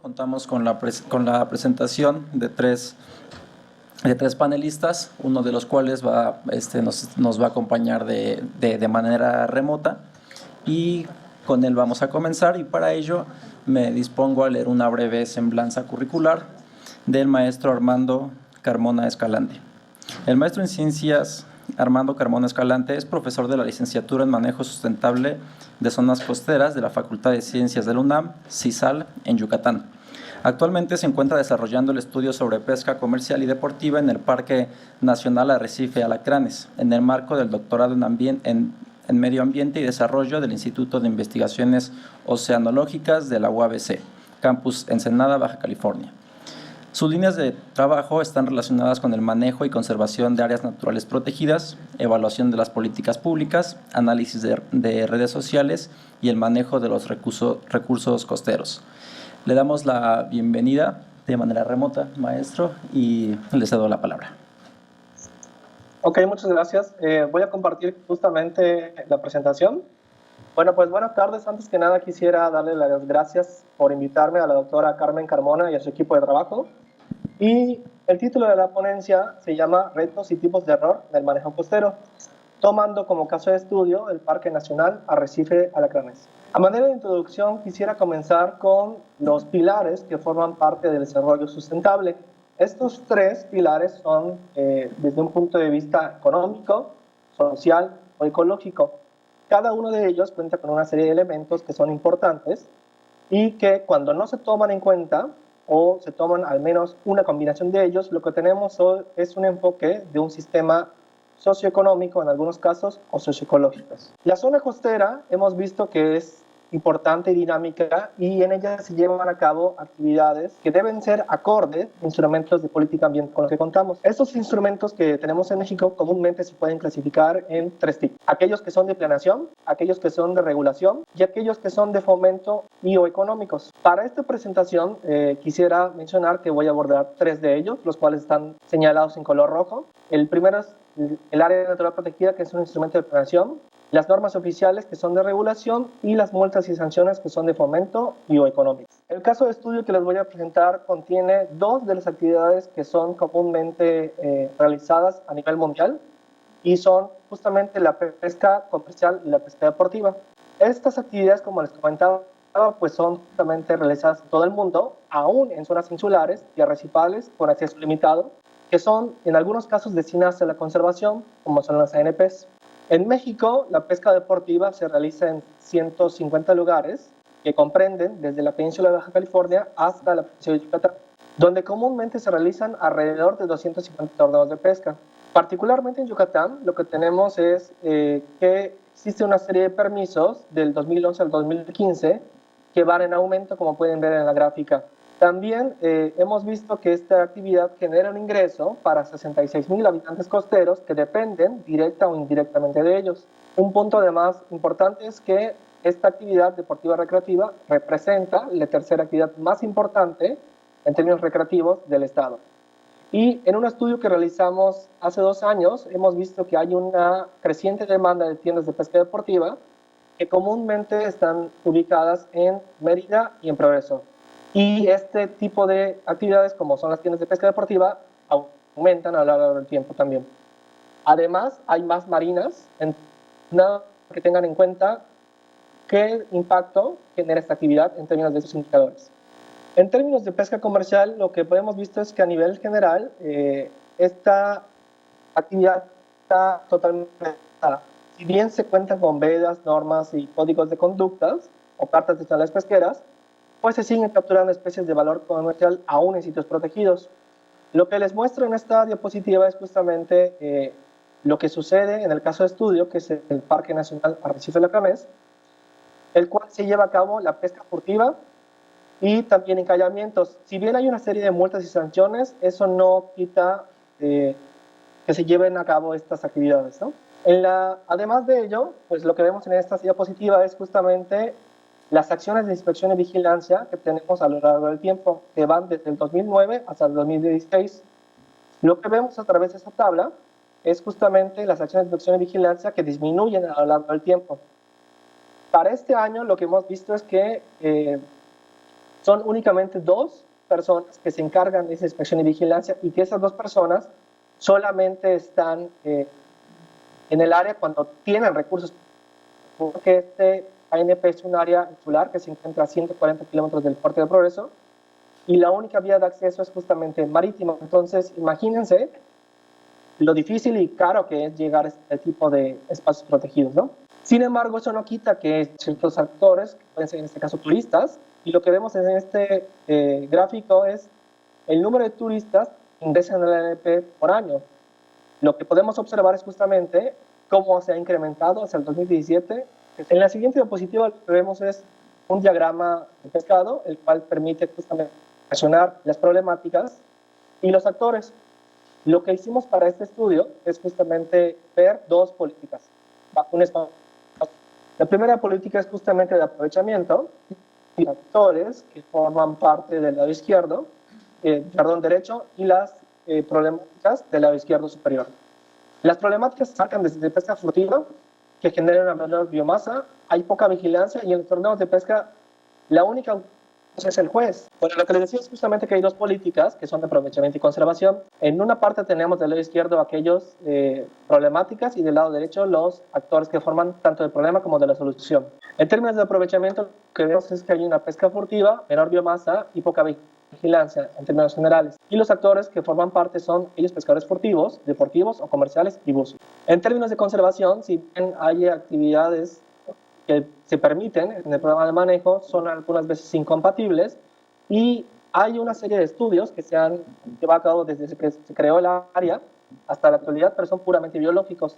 Contamos con la presentación de tres panelistas, uno de los cuales nos va a acompañar de manera remota, y con él vamos a comenzar, y para ello me dispongo a leer una breve semblanza curricular del maestro Armando Carmona Escalante. El maestro en ciencias Armando Carmona Escalante es profesor de la licenciatura en Manejo Sustentable de Zonas Costeras de la Facultad de Ciencias de la UNAM, CISAL, en Yucatán. Actualmente se encuentra desarrollando el estudio sobre pesca comercial y deportiva en el Parque Nacional Arrecife Alacranes, en el marco del doctorado en Medio Ambiente y Desarrollo del Instituto de Investigaciones Oceanológicas de la UABC, Campus Ensenada, Baja California. Sus líneas de trabajo están relacionadas con el manejo y conservación de áreas naturales protegidas, evaluación de las políticas públicas, análisis de redes sociales y el manejo de los recursos costeros. Le damos la bienvenida de manera remota, maestro, y le cedo la palabra. Ok, muchas gracias. Voy a compartir justamente la presentación. Bueno, pues buenas tardes. Antes que nada quisiera darle las gracias por invitarme a la doctora Carmen Carmona y a su equipo de trabajo. Y el título de la ponencia se llama Retos y tipos de error del manejo costero, tomando como caso de estudio el Parque Nacional Arrecife Alacranes. A manera de introducción, quisiera comenzar con los pilares que forman parte del desarrollo sustentable. Estos tres pilares son, desde un punto de vista económico, social o ecológico. Cada uno de ellos cuenta con una serie de elementos que son importantes y que cuando no se toman en cuenta o se toman al menos una combinación de ellos, lo que tenemos es un enfoque de un sistema socioeconómico en algunos casos o socioecológicos. La zona costera hemos visto que es importante y dinámica y en ella se llevan a cabo actividades que deben ser acordes a instrumentos de política ambiental con los que contamos. Estos instrumentos que tenemos en México comúnmente se pueden clasificar en tres tipos: aquellos que son de planeación, aquellos que son de regulación y aquellos que son de fomento y o económicos. Para esta presentación quisiera mencionar que voy a abordar tres de ellos, los cuales están señalados en color rojo. El primero es el área natural protegida, que es un instrumento de planeación, las normas oficiales, que son de regulación, y las multas y sanciones, que son de fomento y o económicos. El caso de estudio que les voy a presentar contiene dos de las actividades que son comúnmente realizadas a nivel mundial, y son justamente la pesca comercial y la pesca deportiva. Estas actividades, como les comentaba, pues son justamente realizadas en todo el mundo, aún en zonas insulares y arrecifales con acceso limitado, que son en algunos casos destinadas a la conservación, como son las ANPs. En México, la pesca deportiva se realiza en 150 lugares que comprenden desde la península de Baja California hasta la península de Yucatán, donde comúnmente se realizan alrededor de 250 torneos de pesca. Particularmente en Yucatán, lo que tenemos es que existe una serie de permisos del 2011 al 2015 que van en aumento, como pueden ver en la gráfica. También hemos visto que esta actividad genera un ingreso para 66,000 habitantes costeros que dependen directa o indirectamente de ellos. Un punto además importante es que esta actividad deportiva recreativa representa la tercera actividad más importante en términos recreativos del estado. Y en un estudio que realizamos hace 2 años, hemos visto que hay una creciente demanda de tiendas de pesca deportiva que comúnmente están ubicadas en Mérida y en Progreso. Y este tipo de actividades, como son las tiendas de pesca deportiva, aumentan a lo largo del tiempo también. Además, hay más marinas, que tengan en cuenta qué impacto genera esta actividad en términos de estos indicadores. En términos de pesca comercial, lo que hemos visto es que a nivel general, esta actividad está totalmente regulada. Si bien se cuentan con vedas, normas y códigos de conductas o cartas de charlas pesqueras, pues se siguen capturando especies de valor comercial aún en sitios protegidos. Lo que les muestro en esta diapositiva es justamente lo que sucede en el caso de estudio, que es el Parque Nacional Arrecife Alacranes, el cual se lleva a cabo la pesca furtiva y también encallamientos. Si bien hay una serie de multas y sanciones, eso no quita que se lleven a cabo estas actividades, ¿no? Además de ello, pues lo que vemos en esta diapositiva es justamente las acciones de inspección y vigilancia que tenemos a lo largo del tiempo, que van desde el 2009 hasta el 2016. Lo que vemos a través de esa tabla es justamente las acciones de inspección y vigilancia que disminuyen a lo largo del tiempo. Para este año lo que hemos visto es que son únicamente 2 personas que se encargan de esa inspección y vigilancia, y que esas 2 personas solamente están en el área cuando tienen recursos, porque este ANP es un área insular que se encuentra a 140 kilómetros del Puerto de Progreso, y la única vía de acceso es justamente marítima. Entonces, imagínense lo difícil y caro que es llegar a este tipo de espacios protegidos, ¿no? Sin embargo, eso no quita que ciertos actores, que pueden ser en este caso turistas, y lo que vemos en este gráfico es el número de turistas que ingresan al ANP por año. Lo que podemos observar es justamente cómo se ha incrementado hacia el 2017. En la siguiente diapositiva lo que vemos es un diagrama de pescado, el cual permite justamente relacionar las problemáticas y los actores. Lo que hicimos para este estudio es justamente ver 2 políticas bajo un espacio. La primera política es justamente de aprovechamiento y actores que forman parte del lado izquierdo, derecho, y las problemáticas del lado izquierdo superior. Las problemáticas se marcan desde pesca furtiva, que genera una menor biomasa, hay poca vigilancia, y en los torneos de pesca la única es el juez. Bueno, lo que les decía es justamente que hay 2 políticas que son de aprovechamiento y conservación. En una parte tenemos del lado izquierdo aquellos problemáticas, y del lado derecho los actores que forman tanto del problema como de la solución. En términos de aprovechamiento, lo que vemos es que hay una pesca furtiva, menor biomasa y poca vigilancia en términos generales. Y los actores que forman parte son aquellos pescadores furtivos, deportivos o comerciales y buzos. En términos de conservación, si bien hay actividades que se permiten en el programa de manejo, son algunas veces incompatibles, y hay una serie de estudios que se han llevado a cabo desde que se creó el área hasta la actualidad, pero son puramente biológicos,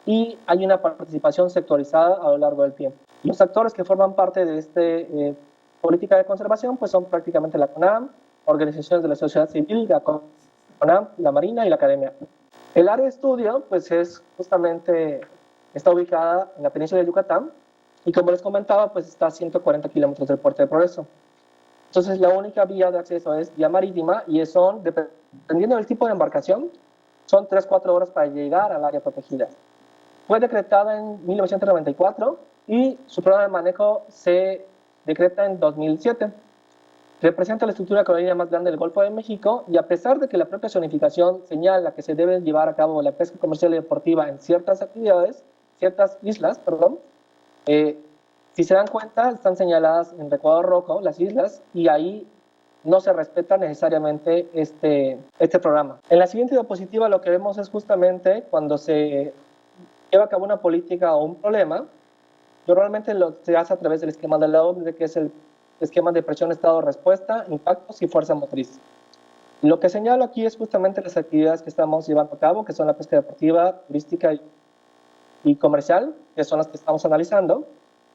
y hay una participación sectorizada a lo largo del tiempo. Los actores que forman parte de esta política de conservación pues son prácticamente la CONAM, organizaciones de la sociedad civil, la CONAM, la Marina y la Academia. El área de estudio pues es justamente, está ubicada en la península de Yucatán, y como les comentaba, pues está a 140 kilómetros del Puerto de Progreso. Entonces la única vía de acceso es vía marítima, y son, dependiendo del tipo de embarcación, son 3-4 horas para llegar al área protegida. Fue decretada en 1994 y su programa de manejo se decreta en 2007. Representa la estructura coralina más grande del Golfo de México, y a pesar de que la propia zonificación señala que se debe llevar a cabo la pesca comercial y deportiva en ciertas actividades, ciertas islas, perdón, si se dan cuenta, están señaladas en recuadro rojo las islas, y ahí no se respeta necesariamente este programa. En la siguiente diapositiva lo que vemos es justamente cuando se lleva a cabo una política o un problema. Normalmente se hace a través del esquema de la OMS, que es el esquema de presión, estado, respuesta, impactos y fuerza motriz. Lo que señalo aquí es justamente las actividades que estamos llevando a cabo, que son la pesca deportiva, turística y comercial, que son las que estamos analizando,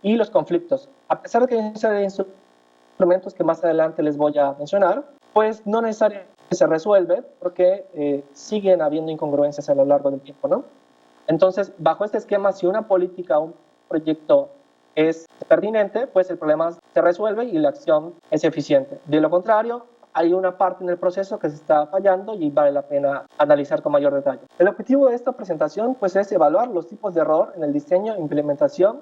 y los conflictos. A pesar de que hay una serie de instrumentos que más adelante les voy a mencionar, pues no necesariamente se resuelve, porque siguen habiendo incongruencias a lo largo del tiempo, ¿no? Entonces, bajo este esquema, si una política o un proyecto es pertinente, pues el problema se resuelve y la acción es eficiente. De lo contrario, hay una parte en el proceso que se está fallando y vale la pena analizar con mayor detalle. El objetivo de esta presentación pues, es evaluar los tipos de error en el diseño, implementación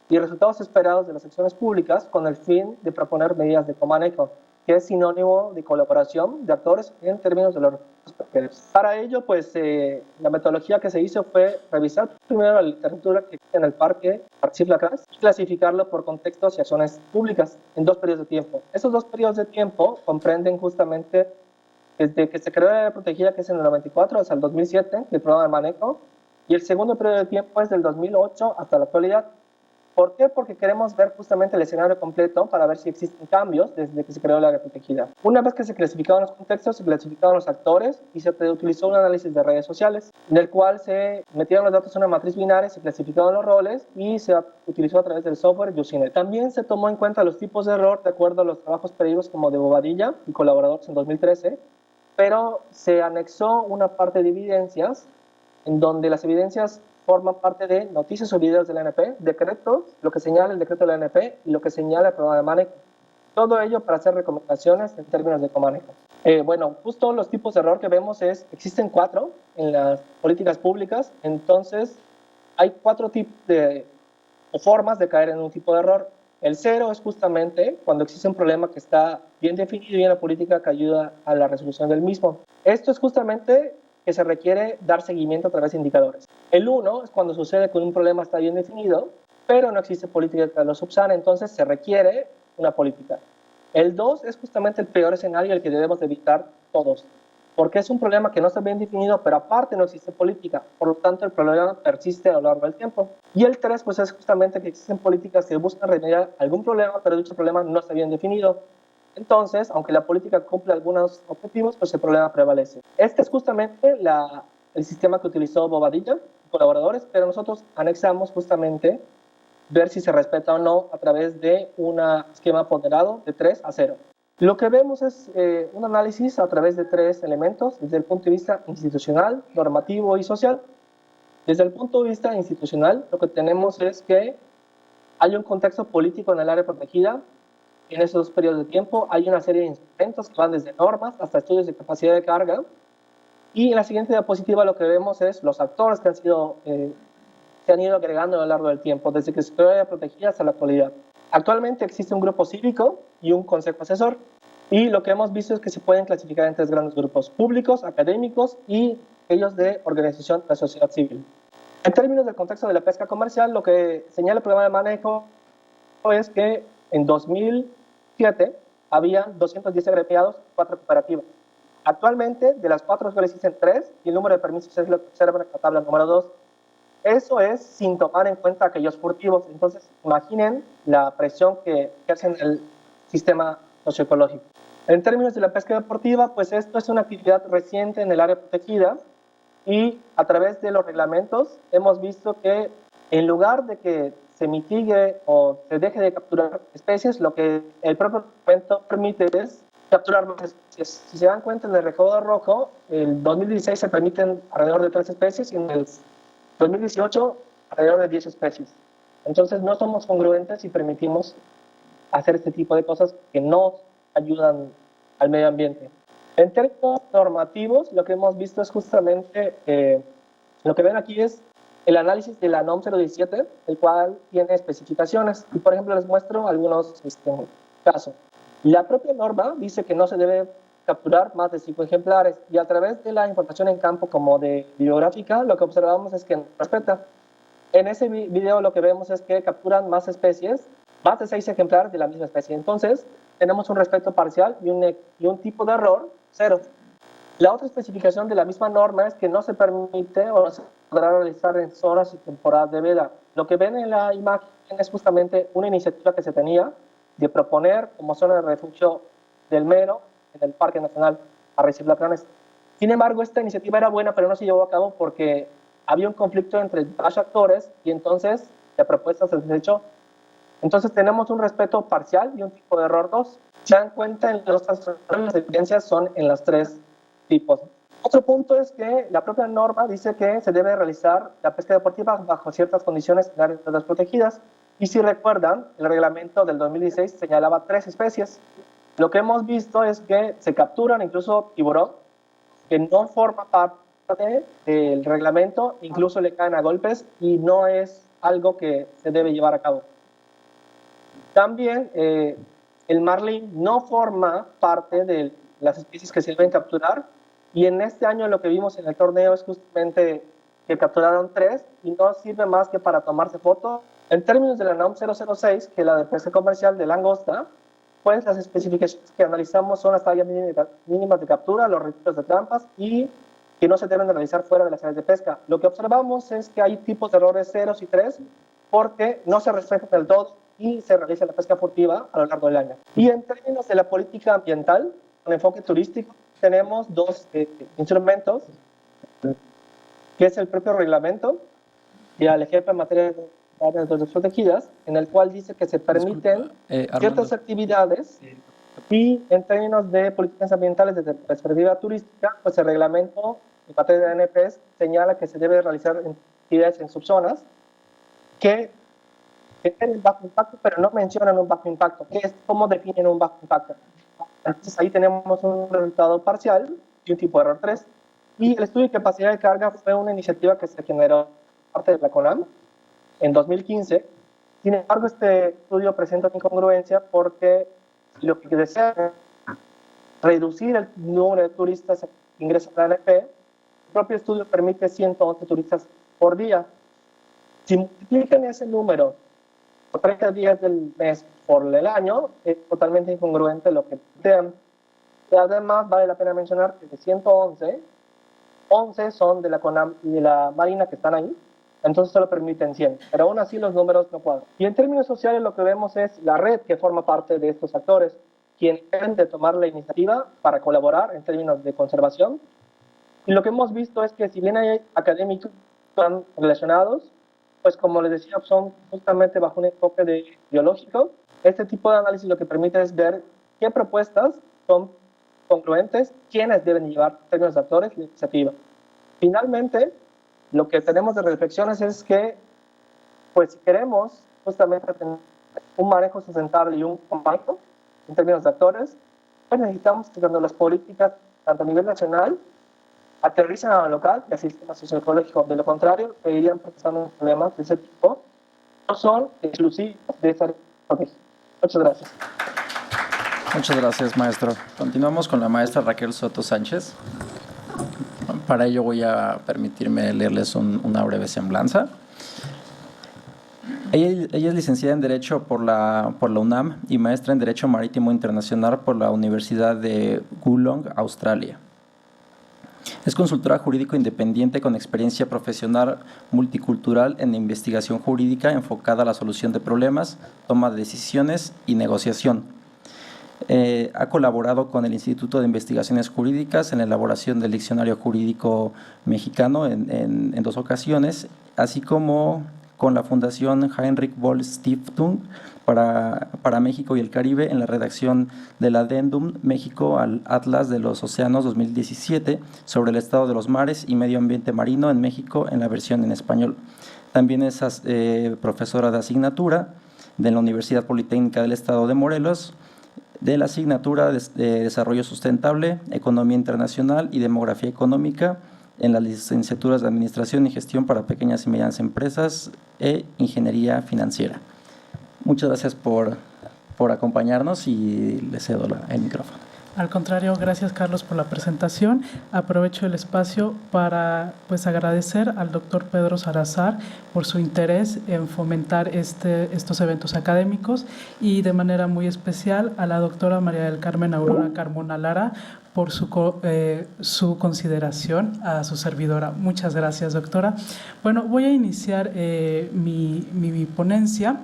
y resultados esperados de las acciones públicas, con el fin de proponer medidas de comanejo, que es sinónimo de colaboración de actores en términos de los recursos pesqueros. Para ello, pues, la metodología que se hizo fue revisar primero la literatura que existe en el parque Archive-Lacras y clasificarlo por contextos y acciones públicas en 2 periodos de tiempo. Esos 2 periodos de tiempo comprenden justamente desde que se creó la área protegida, que es en el 94, hasta el 2007, el programa de manejo, y el segundo periodo de tiempo es del 2008 hasta la actualidad. ¿Por qué? Porque queremos ver justamente el escenario completo para ver si existen cambios desde que se creó la área protegida. Una vez que se clasificaron los contextos, se clasificaron los actores y se utilizó un análisis de redes sociales, en el cual se metieron los datos en una matriz binaria, se clasificaron los roles y se utilizó a través del software Usenet. También se tomó en cuenta los tipos de error de acuerdo a los trabajos pedidos como de Bobadilla y colaboradores en 2013, pero se anexó una parte de evidencias en donde las evidencias forman parte de noticias o videos del ANP, decretos, lo que señala el decreto del ANP y lo que señala el programa de manejo. Todo ello para hacer recomendaciones en términos de comanejo. Bueno, justo los tipos de error que vemos existen 4 en las políticas públicas, entonces hay 4 tipos o formas de caer en un tipo de error. El 0 es justamente cuando existe un problema que está bien definido y una política que ayuda a la resolución del mismo. Esto es justamente que se requiere dar seguimiento a través de indicadores. El 1 es cuando sucede que un problema está bien definido, pero no existe política que lo subsane, entonces se requiere una política. El 2 es justamente el peor escenario, el que debemos evitar todos, porque es un problema que no está bien definido, pero aparte no existe política, por lo tanto el problema persiste a lo largo del tiempo. Y el 3 pues es justamente que existen políticas que buscan remediar algún problema, pero dicho problema no está bien definido. Entonces, aunque la política cumple algunos objetivos, pues el problema prevalece. Este es justamente el sistema que utilizó Bobadilla, colaboradores, pero nosotros anexamos justamente ver si se respeta o no a través de un esquema ponderado de 3 a 0. Lo que vemos es un análisis a través de 3 elementos, desde el punto de vista institucional, normativo y social. Desde el punto de vista institucional, lo que tenemos es que hay un contexto político en el área protegida. En esos periodos de tiempo hay una serie de instrumentos que van desde normas hasta estudios de capacidad de carga. Y en la siguiente diapositiva lo que vemos es los actores que se han ido agregando a lo largo del tiempo, desde que se creó la protegida hasta la actualidad. Actualmente existe un grupo cívico y un consejo asesor, y lo que hemos visto es que se pueden clasificar en 3 grandes grupos: públicos, académicos y aquellos de organización de la sociedad civil. En términos del contexto de la pesca comercial, lo que señala el programa de manejo es que en 2007 había 210 agremiados, 4 cooperativas. Actualmente, de las 4 solo existen 3 y el número de permisos es lo que observa en la tabla número 2. Eso es sin tomar en cuenta aquellos furtivos. Entonces, imaginen la presión que ejerce en el sistema socioecológico. En términos de la pesca deportiva, pues esto es una actividad reciente en el área protegida y a través de los reglamentos hemos visto que en lugar de que se mitigue o se deje de capturar especies, lo que el propio reglamento permite es capturar más especies. Si se dan cuenta, en el recaudo rojo, en 2016 se permiten alrededor de 3 especies y en el 2018 alrededor de 10 especies. Entonces no somos congruentes y permitimos hacer este tipo de cosas que no ayudan al medio ambiente. En términos normativos, lo que hemos visto es justamente, lo que ven aquí es el análisis de la NOM 017, el cual tiene especificaciones. Y por ejemplo les muestro algunos casos. La propia norma dice que no se debe capturar más de 5 ejemplares, y a través de la información en campo como de bibliográfica, lo que observamos es que no respeta. En ese video lo que vemos es que capturan más especies, más de 6 ejemplares de la misma especie. Entonces, tenemos un respeto parcial y un tipo de error 0. La otra especificación de la misma norma es que no se permite o no se podrá realizar en zonas y temporadas de veda. Lo que ven en la imagen es justamente una iniciativa que se tenía de proponer como zona de refugio del Mero en el Parque Nacional Arrecife-Planes. Sin embargo, esta iniciativa era buena, pero no se llevó a cabo porque había un conflicto entre varios actores y entonces la propuesta se desechó. Entonces tenemos un respeto parcial y un tipo de error 2. Se dan cuenta, en las evidencias son en los 3 tipos. Otro punto es que la propia norma dice que se debe realizar la pesca deportiva bajo ciertas condiciones en áreas protegidas. Y si recuerdan, el reglamento del 2016 señalaba 3 especies. Lo que hemos visto es que se capturan incluso tiburón, que no forma parte del reglamento, incluso le caen a golpes y no es algo que se debe llevar a cabo. También el marlin no forma parte de las especies que se deben capturar, y en este año lo que vimos en el torneo es justamente que capturaron 3 y no sirve más que para tomarse fotos. En términos de la NOM 006, que es la de pesca comercial de langosta, pues las especificaciones que analizamos son las tallas mínimas de captura, los requisitos de trampas y que no se deben de realizar fuera de las áreas de pesca. Lo que observamos es que hay tipos de errores 0 y 3 porque no se respetan del todo y se realiza la pesca furtiva a lo largo del año. Y en términos de la política ambiental, con enfoque turístico, tenemos 2 instrumentos, que es el propio reglamento de ALGEP en materia de áreas protegidas, en el cual dice que se permiten ciertas actividades, y en términos de políticas ambientales desde la perspectiva turística, pues el reglamento en materia de ANPs señala que se debe realizar en actividades en subzonas que tienen bajo impacto, pero no mencionan un bajo impacto. ¿Qué es? ¿Cómo definen un bajo impacto? Entonces ahí tenemos un resultado parcial y un tipo de error 3. Y el estudio de capacidad de carga fue una iniciativa que se generó por parte de la CONAM en 2015. Sin embargo, este estudio presenta una incongruencia porque lo que desea es reducir el número de turistas que ingresan a la ANP. El propio estudio permite 111 turistas por día. Si multiplican ese número por 30 días del mes por el año, es totalmente incongruente lo que plantean. Además, vale la pena mencionar que de 111, 11 son de la CONAM y de la Marina que están ahí, entonces solo permiten 100, pero aún así los números no cuadran. Y en términos sociales lo que vemos es la red que forma parte de estos actores, quienes deben de tomar la iniciativa para colaborar en términos de conservación. Y lo que hemos visto es que si bien hay académicos relacionados, pues como les decía, son justamente bajo un enfoque biológico. Este tipo de análisis lo que permite es ver qué propuestas son congruentes, quiénes deben llevar términos de actores y la iniciativa. Finalmente, lo que tenemos de reflexiones es que, pues si queremos justamente tener un manejo sustentable y un manejo en términos de actores, pues necesitamos que cuando las políticas, tanto a nivel nacional, aterrizan a lo local y al sistema socioecológico. De lo contrario, seguirían presentando problemas de ese tipo, no son exclusivos de esa estrategia. Muchas gracias. Muchas gracias, maestro. Continuamos con la maestra Raquel Soto Sánchez. Para ello voy a permitirme leerles una breve semblanza. Ella es licenciada en Derecho por la UNAM y maestra en Derecho Marítimo Internacional por la Universidad de Geelong, Australia. Es consultora jurídico independiente con experiencia profesional multicultural en investigación jurídica enfocada a la solución de problemas, toma de decisiones y negociación. Ha colaborado con el Instituto de Investigaciones Jurídicas en la elaboración del Diccionario Jurídico Mexicano en 2 ocasiones, así como con la Fundación Heinrich Böll Stiftung para México y el Caribe en la redacción del Adendum México al Atlas de los Océanos 2017 sobre el estado de los mares y medio ambiente marino en México en la versión en español. También es profesora de asignatura de la Universidad Politécnica del Estado de Morelos, de la asignatura de Desarrollo Sustentable, Economía Internacional y Demografía Económica en las licenciaturas de Administración y Gestión para Pequeñas y Medianas Empresas e Ingeniería Financiera. Muchas gracias por acompañarnos y le cedo el micrófono. Al contrario, gracias Carlos por la presentación. Aprovecho el espacio para agradecer al doctor Pedro Salazar por su interés en fomentar estos eventos académicos y de manera muy especial a la doctora María del Carmen Aurora Carmona Lara por su consideración a su servidora. Muchas gracias, doctora. Bueno, voy a iniciar mi ponencia.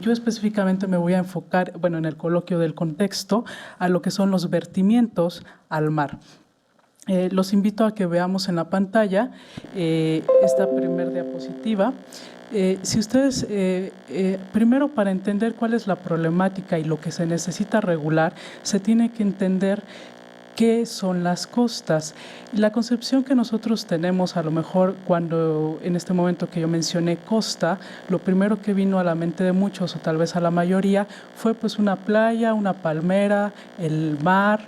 Yo específicamente me voy a enfocar, en el coloquio del contexto, a lo que son los vertimientos al mar. Los invito a que veamos en la pantalla esta primera diapositiva. Si ustedes, primero para entender cuál es la problemática y lo que se necesita regular, se tiene que entender ¿qué son las costas? La concepción que nosotros tenemos, a lo mejor cuando en este momento que yo mencioné costa, lo primero que vino a la mente de muchos o tal vez a la mayoría fue una playa, una palmera, el mar,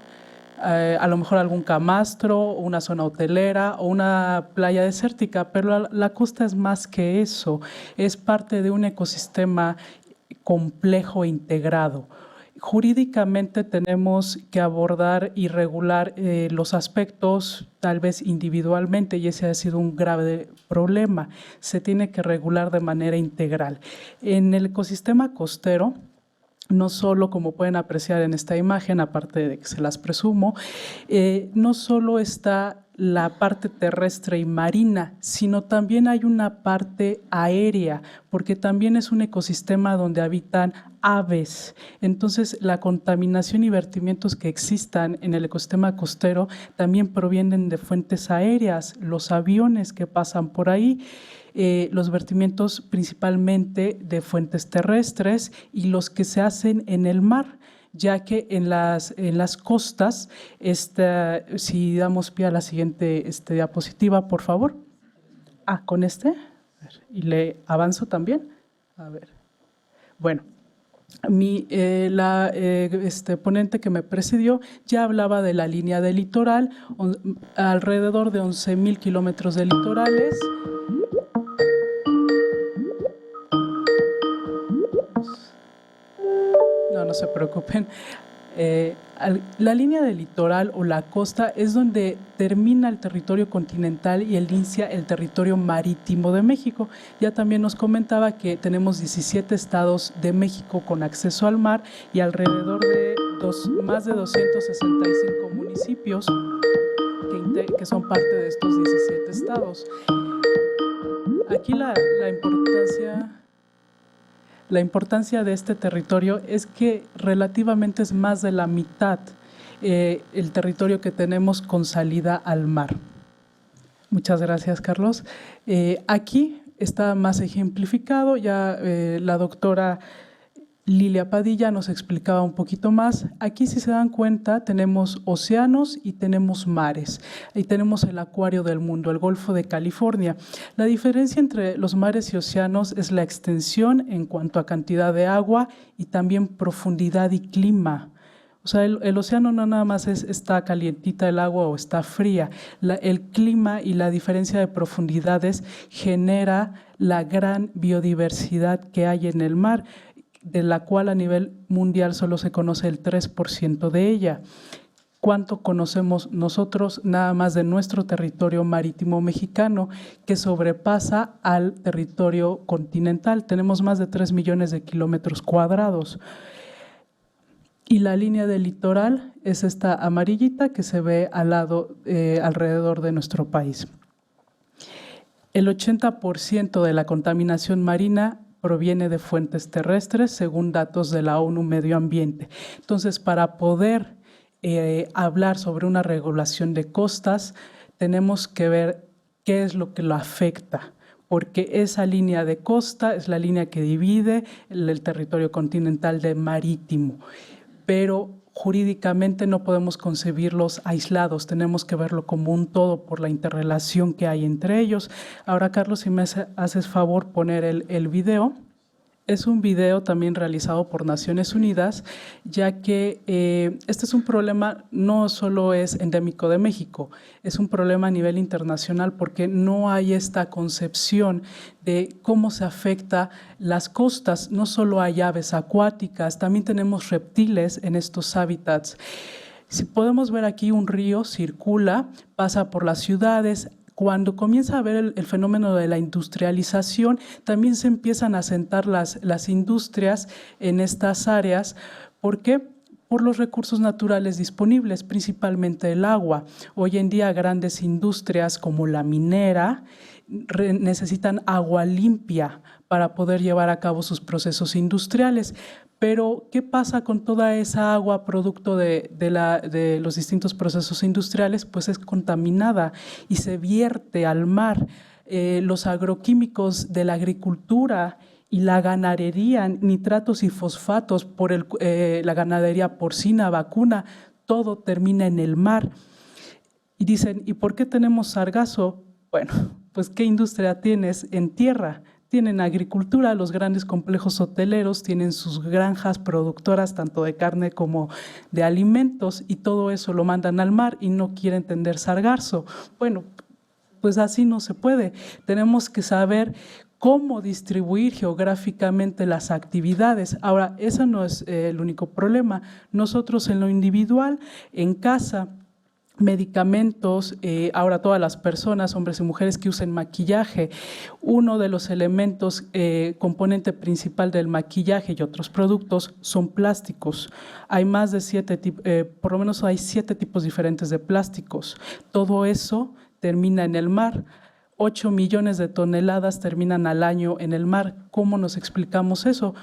a lo mejor algún camastro, una zona hotelera o una playa desértica, pero la costa es más que eso, es parte de un ecosistema complejo e integrado. Jurídicamente tenemos que abordar y regular los aspectos tal vez individualmente y ese ha sido un grave problema. Se tiene que regular de manera integral. En el ecosistema costero, no solo, como pueden apreciar en esta imagen, aparte de que se las presumo, no solo está la parte terrestre y marina, sino también hay una parte aérea, porque también es un ecosistema donde habitan aves. Entonces, la contaminación y vertimientos que existan en el ecosistema costero también provienen de fuentes aéreas, los aviones que pasan por ahí, los vertimientos principalmente de fuentes terrestres y los que se hacen en el mar, ya que en las costas, si damos pie a la siguiente diapositiva, por favor. con este. A ver, y le avanzo también. A ver. Bueno. La ponente que me presidió ya hablaba de la línea del litoral, alrededor de 11,000 kilómetros de litorales. No se preocupen. La línea del litoral o la costa es donde termina el territorio continental y inicia el territorio marítimo de México. Ya también nos comentaba que tenemos 17 estados de México con acceso al mar y alrededor de más de 265 municipios que son parte de estos 17 estados. Aquí la importancia de este territorio es que relativamente es más de la mitad el territorio que tenemos con salida al mar. Muchas gracias, Carlos. Aquí está más ejemplificado, ya la doctora Lilia Padilla nos explicaba un poquito más. Aquí, si se dan cuenta, tenemos océanos y tenemos mares. Ahí tenemos el acuario del mundo, el Golfo de California. La diferencia entre los mares y océanos es la extensión en cuanto a cantidad de agua y también profundidad y clima. O sea, el océano no nada más está calientita el agua o está fría. El clima y la diferencia de profundidades genera la gran biodiversidad que hay en el mar, de la cual a nivel mundial solo se conoce el 3% de ella. ¿Cuánto conocemos nosotros nada más de nuestro territorio marítimo mexicano, que sobrepasa al territorio continental? Tenemos más de 3 millones de kilómetros cuadrados. Y la línea del litoral es esta amarillita que se ve al lado, alrededor de nuestro país. El 80% de la contaminación marina proviene de fuentes terrestres, según datos de la ONU Medio Ambiente. Entonces, para poder hablar sobre una regulación de costas, tenemos que ver qué es lo que lo afecta, porque esa línea de costa es la línea que divide el territorio continental de marítimo, pero jurídicamente no podemos concebirlos aislados, tenemos que verlo como un todo por la interrelación que hay entre ellos. Ahora, Carlos, si me haces favor poner el video. Es un video también realizado por Naciones Unidas, ya que este es un problema, no solo es endémico de México, es un problema a nivel internacional porque no hay esta concepción de cómo se afecta las costas. No solo hay aves acuáticas, también tenemos reptiles en estos hábitats. Si podemos ver aquí, un río circula, pasa por las ciudades. Cuando comienza a haber el fenómeno de la industrialización, también se empiezan a asentar las industrias en estas áreas. ¿Por qué? Por los recursos naturales disponibles, principalmente el agua. Hoy en día grandes industrias como la minera necesitan agua limpia para poder llevar a cabo sus procesos industriales. Pero, ¿qué pasa con toda esa agua producto de los distintos procesos industriales? Pues es contaminada y se vierte al mar. Los agroquímicos de la agricultura y la ganadería, nitratos y fosfatos por la ganadería porcina, vacuna, todo termina en el mar. Y dicen, ¿y por qué tenemos sargazo? Bueno, pues ¿qué industria tienes en tierra? Tienen agricultura, los grandes complejos hoteleros tienen sus granjas productoras tanto de carne como de alimentos, y todo eso lo mandan al mar y no quieren tender sargazo. Bueno, pues así no se puede. Tenemos que saber cómo distribuir geográficamente las actividades. Ahora, ese no es el único problema. Nosotros en lo individual, en casa, medicamentos, ahora todas las personas, hombres y mujeres que usen maquillaje, uno de los elementos, componente principal del maquillaje y otros productos son plásticos. Hay más de por lo menos hay 7 tipos diferentes de plásticos. Todo eso termina en el mar. 8 millones de toneladas terminan al año en el mar. ¿Cómo nos explicamos eso?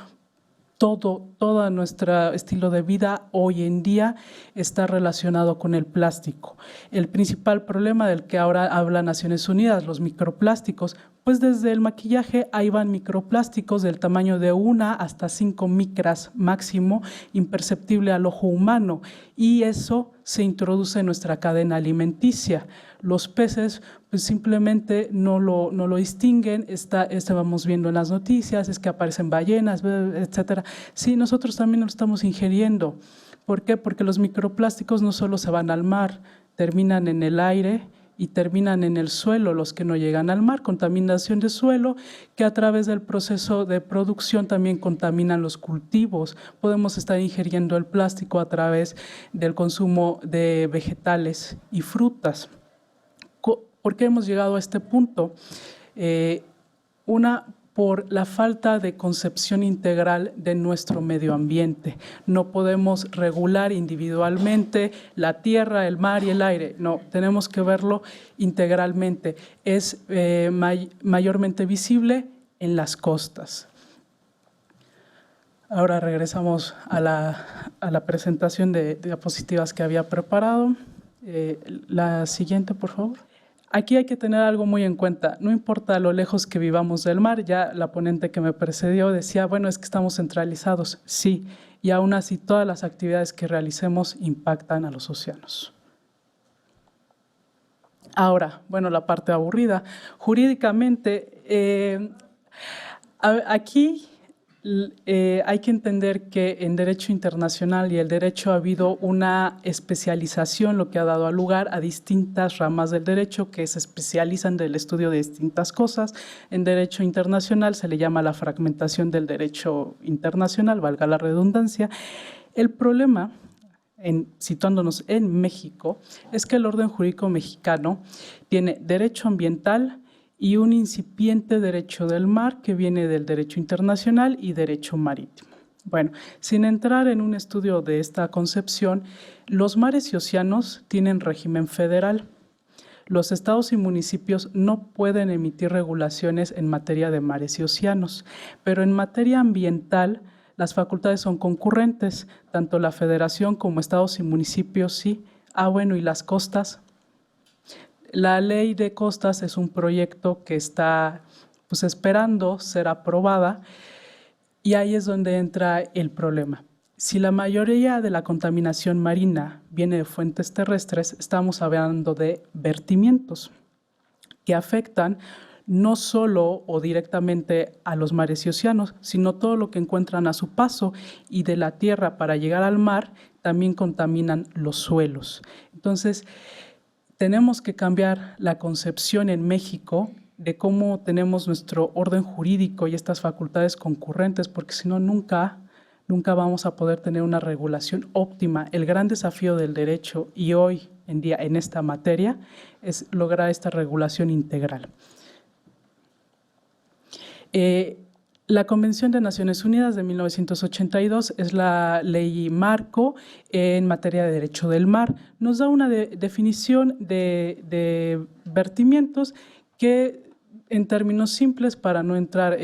Todo nuestro estilo de vida hoy en día está relacionado con el plástico. El principal problema del que ahora habla Naciones Unidas, los microplásticos, pues desde el maquillaje ahí van microplásticos del tamaño de 1 hasta 5 micras máximo, imperceptible al ojo humano, y eso se introduce en nuestra cadena alimenticia. Los peces pues simplemente no lo distinguen, estábamos viendo en las noticias, es que aparecen ballenas, etcétera. Sí, nosotros también lo estamos ingiriendo. ¿Por qué? Porque los microplásticos no solo se van al mar, terminan en el aire y terminan en el suelo, los que no llegan al mar, contaminación de suelo, que a través del proceso de producción también contaminan los cultivos. Podemos estar ingiriendo el plástico a través del consumo de vegetales y frutas. ¿Por qué hemos llegado a este punto? Por la falta de concepción integral de nuestro medio ambiente. No podemos regular individualmente la tierra, el mar y el aire. No, tenemos que verlo integralmente. Es mayormente visible en las costas. Ahora regresamos a la presentación de diapositivas que había preparado. La siguiente, por favor. Aquí hay que tener algo muy en cuenta, no importa lo lejos que vivamos del mar, ya la ponente que me precedió decía, bueno, es que estamos centralizados, sí, y aún así todas las actividades que realicemos impactan a los océanos. Ahora, bueno, la parte aburrida. Jurídicamente, aquí hay que entender que en derecho internacional y el derecho ha habido una especialización, lo que ha dado lugar a distintas ramas del derecho que se especializan del estudio de distintas cosas. En derecho internacional se le llama la fragmentación del derecho internacional, valga la redundancia. El problema, situándonos en México, es que el orden jurídico mexicano tiene derecho ambiental y un incipiente derecho del mar que viene del derecho internacional y derecho marítimo. Bueno, sin entrar en un estudio de esta concepción, los mares y océanos tienen régimen federal. Los estados y municipios no pueden emitir regulaciones en materia de mares y océanos, pero en materia ambiental las facultades son concurrentes, tanto la federación como estados y municipios sí. Bueno, ¿y las costas? La ley de costas es un proyecto que está esperando ser aprobada y ahí es donde entra el problema. Si la mayoría de la contaminación marina viene de fuentes terrestres, estamos hablando de vertimientos que afectan no solo o directamente a los mares y océanos, sino todo lo que encuentran a su paso y de la tierra para llegar al mar también contaminan los suelos. Entonces, tenemos que cambiar la concepción en México de cómo tenemos nuestro orden jurídico y estas facultades concurrentes, porque si no, nunca vamos a poder tener una regulación óptima. El gran desafío del derecho y hoy en día en esta materia es lograr esta regulación integral. La Convención de Naciones Unidas de 1982 es la ley marco en materia de derecho del mar. Nos da una definición de vertimientos que, en términos simples, para no entrar,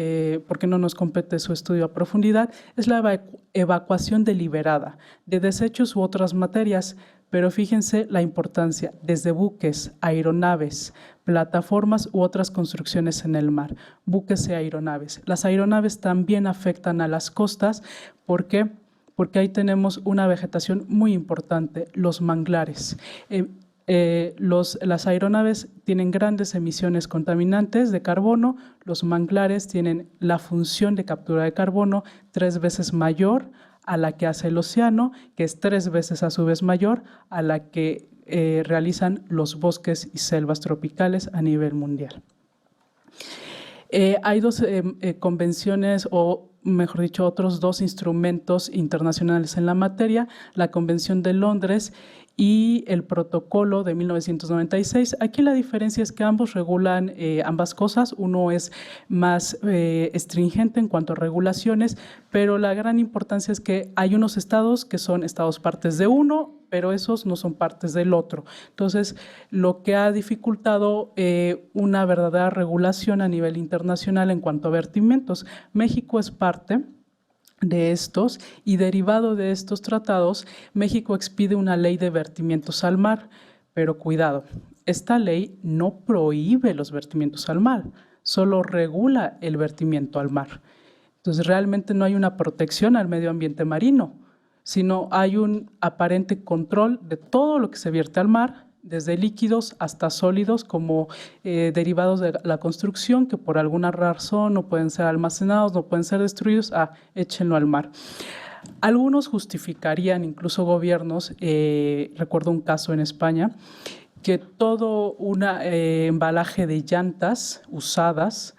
porque no nos compete su estudio a profundidad, es la evacuación deliberada de desechos u otras materias. Pero fíjense la importancia, desde buques, aeronaves, plataformas u otras construcciones en el mar, buques y aeronaves. Las aeronaves también afectan a las costas. ¿Por qué? Porque ahí tenemos una vegetación muy importante, los manglares. Las aeronaves tienen grandes emisiones contaminantes de carbono, los manglares tienen la función de captura de carbono 3 veces mayor a la que hace el océano, que es 3 veces a su vez mayor a la que realizan los bosques y selvas tropicales a nivel mundial. Hay 2 convenciones, o mejor dicho, otros 2 instrumentos internacionales en la materia, la Convención de Londres y el Protocolo de 1996. Aquí la diferencia es que ambos regulan ambas cosas. Uno es más estringente en cuanto a regulaciones, pero la gran importancia es que hay unos estados que son estados partes de uno, pero esos no son partes del otro. Entonces, lo que ha dificultado una verdadera regulación a nivel internacional en cuanto a vertimientos. México es parte de estos y derivado de estos tratados, México expide una ley de vertimientos al mar, pero cuidado, esta ley no prohíbe los vertimientos al mar, solo regula el vertimiento al mar. Entonces realmente no hay una protección al medio ambiente marino. sino hay un aparente control de todo lo que se vierte al mar, desde líquidos hasta sólidos como derivados de la construcción que por alguna razón no pueden ser almacenados, no pueden ser destruidos, échenlo al mar. Algunos justificarían, incluso gobiernos, recuerdo un caso en España, que todo un embalaje de llantas usadas,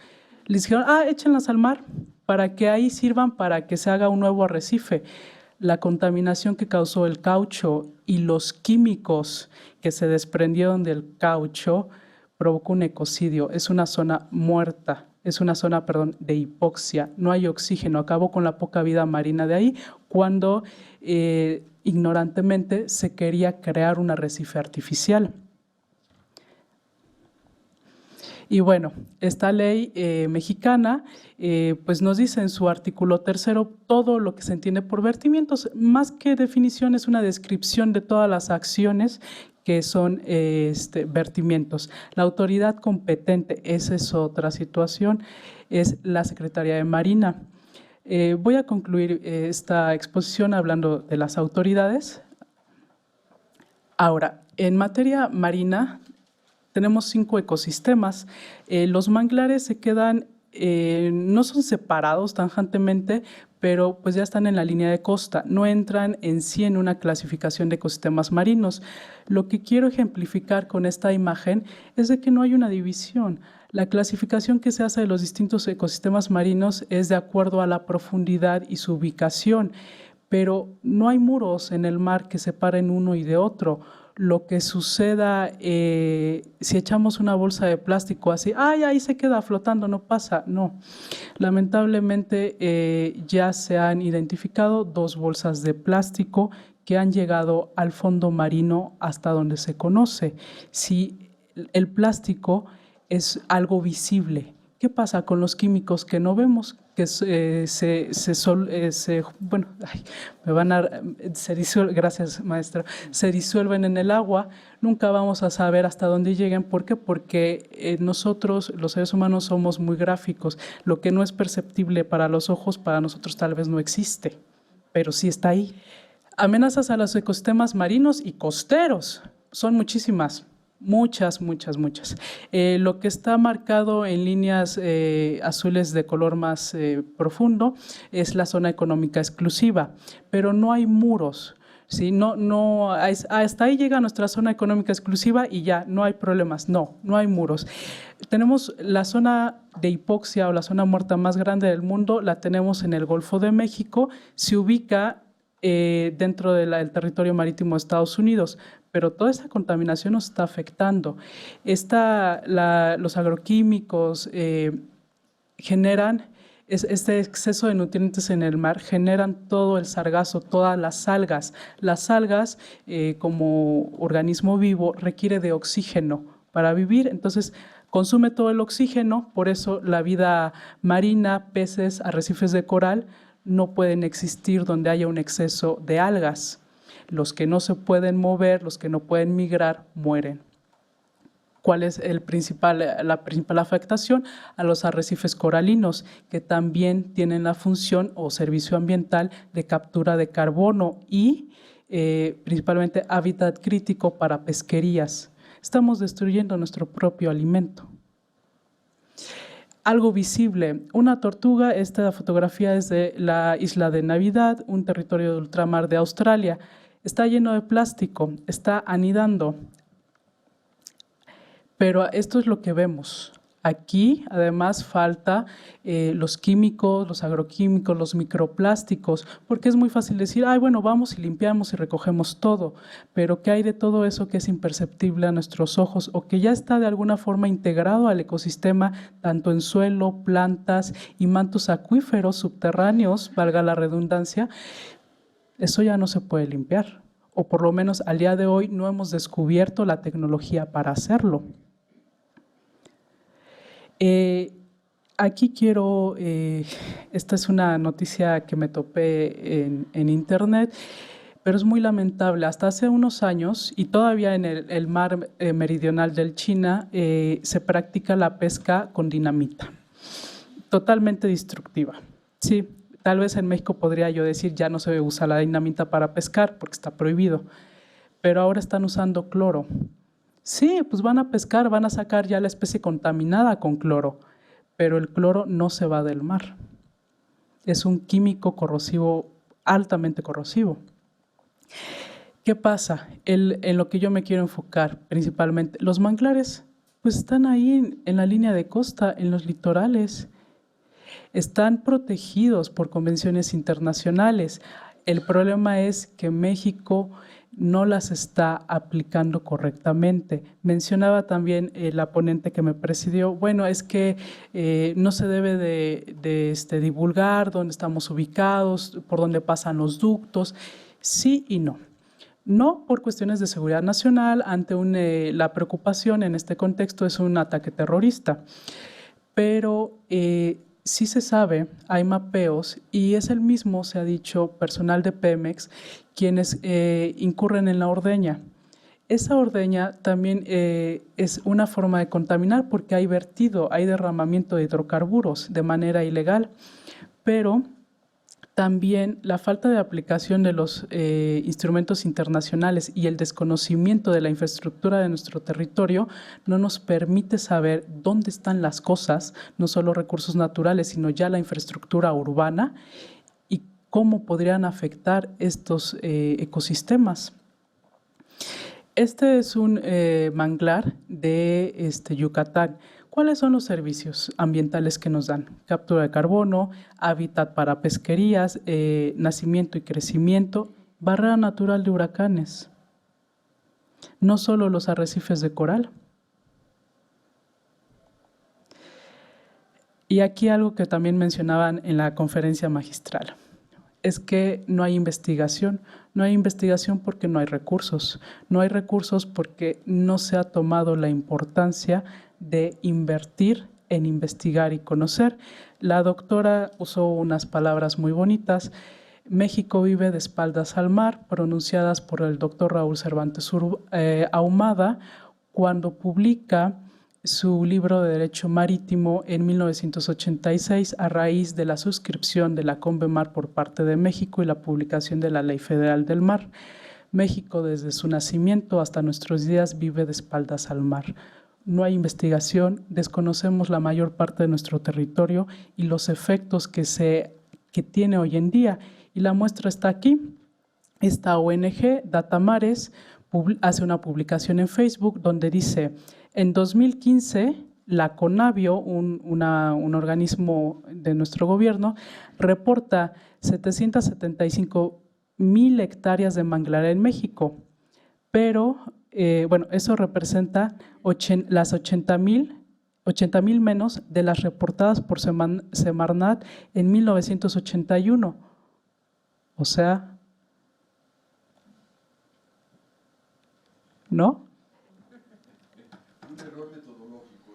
les dijeron, échenlas al mar, para que ahí sirvan para que se haga un nuevo arrecife. La contaminación que causó el caucho y los químicos que se desprendieron del caucho provocó un ecocidio. Es una zona muerta, es una zona, perdón, de hipoxia. No hay oxígeno, acabó con la poca vida marina de ahí cuando ignorantemente se quería crear un arrecife artificial. Y bueno, esta ley mexicana pues nos dice en su artículo 3º todo lo que se entiende por vertimientos. Más que definición, es una descripción de todas las acciones que son vertimientos. La autoridad competente, esa es otra situación, es la Secretaría de Marina. Voy a concluir esta exposición hablando de las autoridades. Ahora, en materia marina, tenemos 5 ecosistemas. Los manglares se quedan, no son separados tangentemente, pero pues ya están en la línea de costa, no entran en sí en una clasificación de ecosistemas marinos. Lo que quiero ejemplificar con esta imagen es de que no hay una división. La clasificación que se hace de los distintos ecosistemas marinos es de acuerdo a la profundidad y su ubicación, pero no hay muros en el mar que separen uno y de otro. Lo que suceda, si echamos una bolsa de plástico así, ahí se queda flotando, no pasa, no. Lamentablemente ya se han identificado 2 bolsas de plástico que han llegado al fondo marino hasta donde se conoce. Si el plástico es algo visible, ¿qué pasa con los químicos que no vemos? Que gracias maestra, se disuelven en el agua, nunca vamos a saber hasta dónde lleguen. ¿Por qué? Porque nosotros, los seres humanos, somos muy gráficos. Lo que no es perceptible para los ojos, para nosotros tal vez no existe, pero sí está ahí. Amenazas a los ecosistemas marinos y costeros, son muchísimas. Muchas. Lo que está marcado en líneas azules de color más profundo es la zona económica exclusiva, pero no hay muros. ¿Sí? Hasta ahí llega nuestra zona económica exclusiva y ya, no hay problemas. No hay muros. Tenemos la zona de hipoxia o la zona muerta más grande del mundo, la tenemos en el Golfo de México, se ubica dentro del territorio marítimo de Estados Unidos, pero toda esa contaminación nos está afectando. Los agroquímicos generan este exceso de nutrientes en el mar, generan todo el sargazo, todas las algas. Las algas, como organismo vivo, requiere de oxígeno para vivir, entonces consume todo el oxígeno, por eso la vida marina, peces, arrecifes de coral, no pueden existir donde haya un exceso de algas. Los que no se pueden mover, los que no pueden migrar, mueren. ¿Cuál es la principal afectación? A los arrecifes coralinos, que también tienen la función o servicio ambiental de captura de carbono y principalmente hábitat crítico para pesquerías. Estamos destruyendo nuestro propio alimento. Algo visible, una tortuga, esta fotografía es de la isla de Navidad, un territorio de ultramar de Australia. Está lleno de plástico, está anidando, pero esto es lo que vemos. Aquí, además, falta los químicos, los agroquímicos, los microplásticos, porque es muy fácil decir, bueno, vamos y limpiamos y recogemos todo, pero ¿qué hay de todo eso que es imperceptible a nuestros ojos o que ya está de alguna forma integrado al ecosistema, tanto en suelo, plantas y mantos acuíferos subterráneos, valga la redundancia? Eso ya no se puede limpiar, o por lo menos al día de hoy no hemos descubierto la tecnología para hacerlo. Aquí quiero, esta es una noticia que me topé en internet, pero es muy lamentable. Hasta hace unos años, y todavía en el mar meridional del China, se practica la pesca con dinamita, totalmente destructiva. Sí, tal vez en México podría yo decir ya no se usa la dinamita para pescar porque está prohibido, pero ahora están usando cloro. Sí, pues van a pescar, van a sacar ya la especie contaminada con cloro, pero el cloro no se va del mar. Es un químico corrosivo, altamente corrosivo. ¿Qué pasa? En lo que yo me quiero enfocar principalmente, los manglares pues están ahí en la línea de costa, en los litorales. Están protegidos por convenciones internacionales. El problema es que México no las está aplicando correctamente. Mencionaba también la ponente que me presidió, bueno, es que no se debe de divulgar dónde estamos ubicados, por dónde pasan los ductos. Sí y no. No por cuestiones de seguridad nacional, ante la preocupación en este contexto es un ataque terrorista, pero sí se sabe, hay mapeos y es el mismo, se ha dicho, personal de Pemex, quienes incurren en la ordeña. Esa ordeña también es una forma de contaminar porque hay vertido, hay derramamiento de hidrocarburos de manera ilegal, pero también la falta de aplicación de los instrumentos internacionales y el desconocimiento de la infraestructura de nuestro territorio no nos permite saber dónde están las cosas, no solo recursos naturales, sino ya la infraestructura urbana y cómo podrían afectar estos ecosistemas. Este es un manglar de Yucatán. ¿Cuáles son los servicios ambientales que nos dan? Captura de carbono, hábitat para pesquerías, nacimiento y crecimiento, barrera natural de huracanes. No solo los arrecifes de coral. Y aquí algo que también mencionaban en la conferencia magistral, es que no hay investigación. No hay investigación porque no hay recursos. No hay recursos porque no se ha tomado la importancia de invertir en investigar y conocer. La doctora usó unas palabras muy bonitas. México vive de espaldas al mar, pronunciadas por el doctor Raúl Cervantes Ahumada, cuando publica su libro de Derecho Marítimo en 1986 a raíz de la suscripción de la CONVEMAR por parte de México y la publicación de la Ley Federal del Mar. México desde su nacimiento hasta nuestros días vive de espaldas al mar. No hay investigación, desconocemos la mayor parte de nuestro territorio y los efectos que tiene hoy en día. Y la muestra está aquí. Esta ONG, Datamares, hace una publicación en Facebook donde dice: en 2015, la CONABIO, un organismo de nuestro gobierno, reporta 775,000 hectáreas de manglar en México, pero bueno, eso representa las 80,000 menos de las reportadas por Semarnat en 1981. O sea, ¿no? Un error metodológico.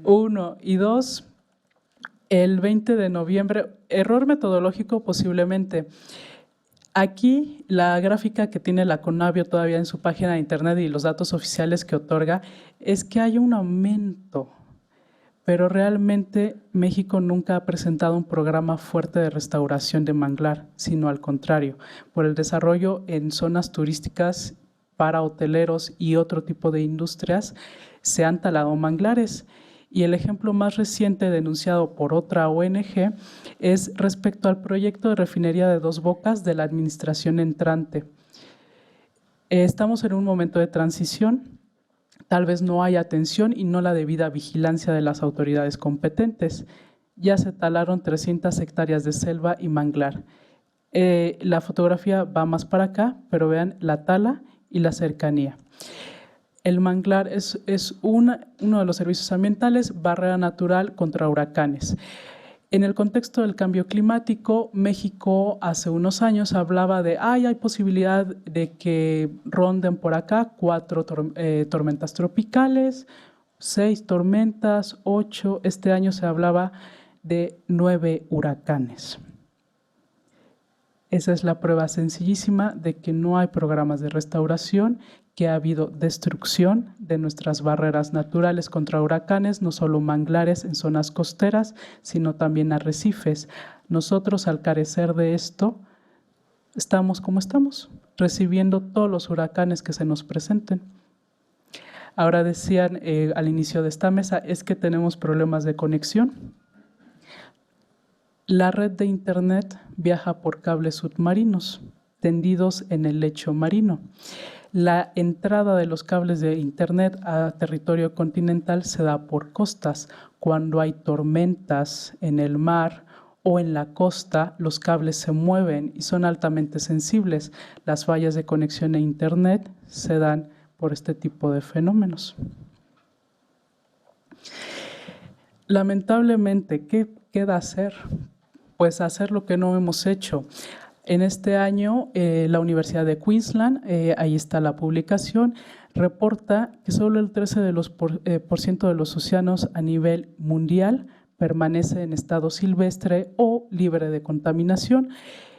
Uno. Y dos, el 20 de noviembre, error metodológico posiblemente. Aquí la gráfica que tiene la CONABIO todavía en su página de internet y los datos oficiales que otorga es que hay un aumento, pero realmente México nunca ha presentado un programa fuerte de restauración de manglar, sino al contrario, por el desarrollo en zonas turísticas para hoteleros y otro tipo de industrias se han talado manglares. Y el ejemplo más reciente denunciado por otra ONG es respecto al proyecto de refinería de Dos Bocas de la administración entrante. Estamos en un momento de transición, tal vez no haya atención y no la debida vigilancia de las autoridades competentes. Ya se talaron 300 hectáreas de selva y manglar. La fotografía va más para acá, pero vean la tala y la cercanía. El manglar es uno de los servicios ambientales, barrera natural contra huracanes. En el contexto del cambio climático, México hace unos años hablaba de hay posibilidad de que ronden por acá 4 tormentas tropicales, 6 tormentas, 8. Este año se hablaba de 9 huracanes. Esa es la prueba sencillísima de que no hay programas de restauración, que ha habido destrucción de nuestras barreras naturales contra huracanes, no solo manglares en zonas costeras, sino también arrecifes. Nosotros, al carecer de esto, estamos como estamos, recibiendo todos los huracanes que se nos presenten. Ahora decían al inicio de esta mesa, es que tenemos problemas de conexión. La red de Internet viaja por cables submarinos, tendidos en el lecho marino. La entrada de los cables de Internet a territorio continental se da por costas. Cuando hay tormentas en el mar o en la costa, los cables se mueven y son altamente sensibles. Las fallas de conexión a Internet se dan por este tipo de fenómenos. Lamentablemente, ¿qué queda hacer? Pues hacer lo que no hemos hecho. En este año, la Universidad de Queensland, ahí está la publicación, reporta que solo el 13% de los océanos a nivel mundial permanece en estado silvestre o libre de contaminación.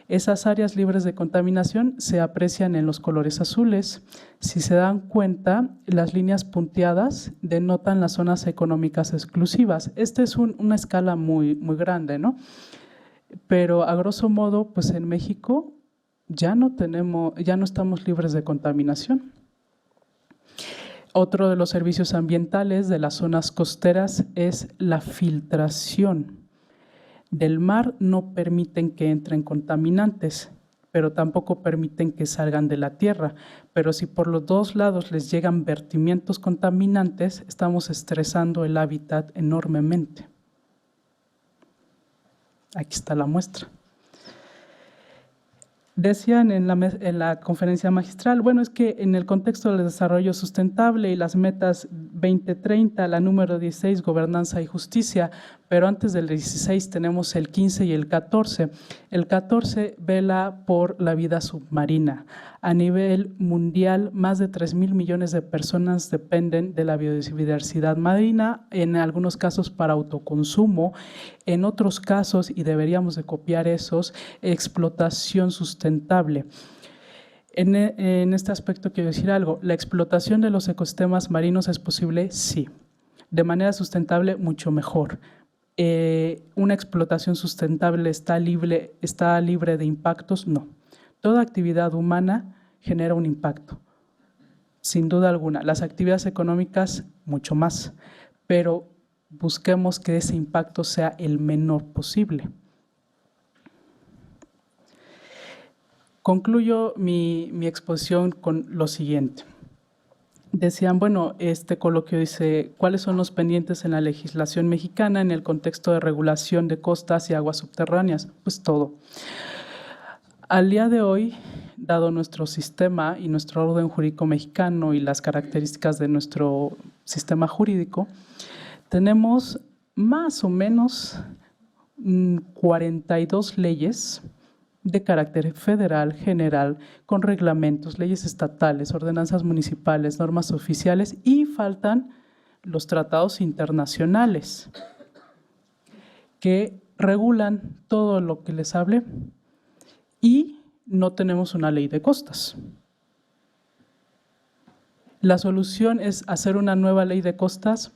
Esas áreas libres de contaminación se aprecian en los colores azules. Si se dan cuenta, las líneas punteadas denotan las zonas económicas exclusivas. Esta es una escala muy grande, ¿no? Pero a grosso modo, pues en México ya no estamos libres de contaminación. Otro de los servicios ambientales de las zonas costeras es la filtración. Del mar no permiten que entren contaminantes, pero tampoco permiten que salgan de la tierra. Pero si por los dos lados les llegan vertimientos contaminantes, estamos estresando el hábitat enormemente. Aquí está la muestra. Decían en la conferencia magistral, bueno, es que en el contexto del desarrollo sustentable y las metas 2030, la número 16, gobernanza y justicia, pero antes del 16 tenemos el 15 y el 14. El 14 vela por la vida submarina. A nivel mundial, más de 3,000 millones de personas dependen de la biodiversidad marina, en algunos casos para autoconsumo, en otros casos, y deberíamos de copiar esos, explotación sustentable. En este aspecto quiero decir algo, ¿la explotación de los ecosistemas marinos es posible? Sí. De manera sustentable, mucho mejor. ¿Una explotación sustentable está libre de impactos? No. Toda actividad humana genera un impacto, sin duda alguna. Las actividades económicas, mucho más, pero busquemos que ese impacto sea el menor posible. Concluyo mi exposición con lo siguiente. Decían, bueno, este coloquio dice, ¿cuáles son los pendientes en la legislación mexicana en el contexto de regulación de costas y aguas subterráneas? Pues todo. Al día de hoy, dado nuestro sistema y nuestro orden jurídico mexicano y las características de nuestro sistema jurídico, tenemos más o menos 42 leyes de carácter federal, general, con reglamentos, leyes estatales, ordenanzas municipales, normas oficiales y faltan los tratados internacionales que regulan todo lo que les hablé y no tenemos una ley de costas. La solución es hacer una nueva ley de costas.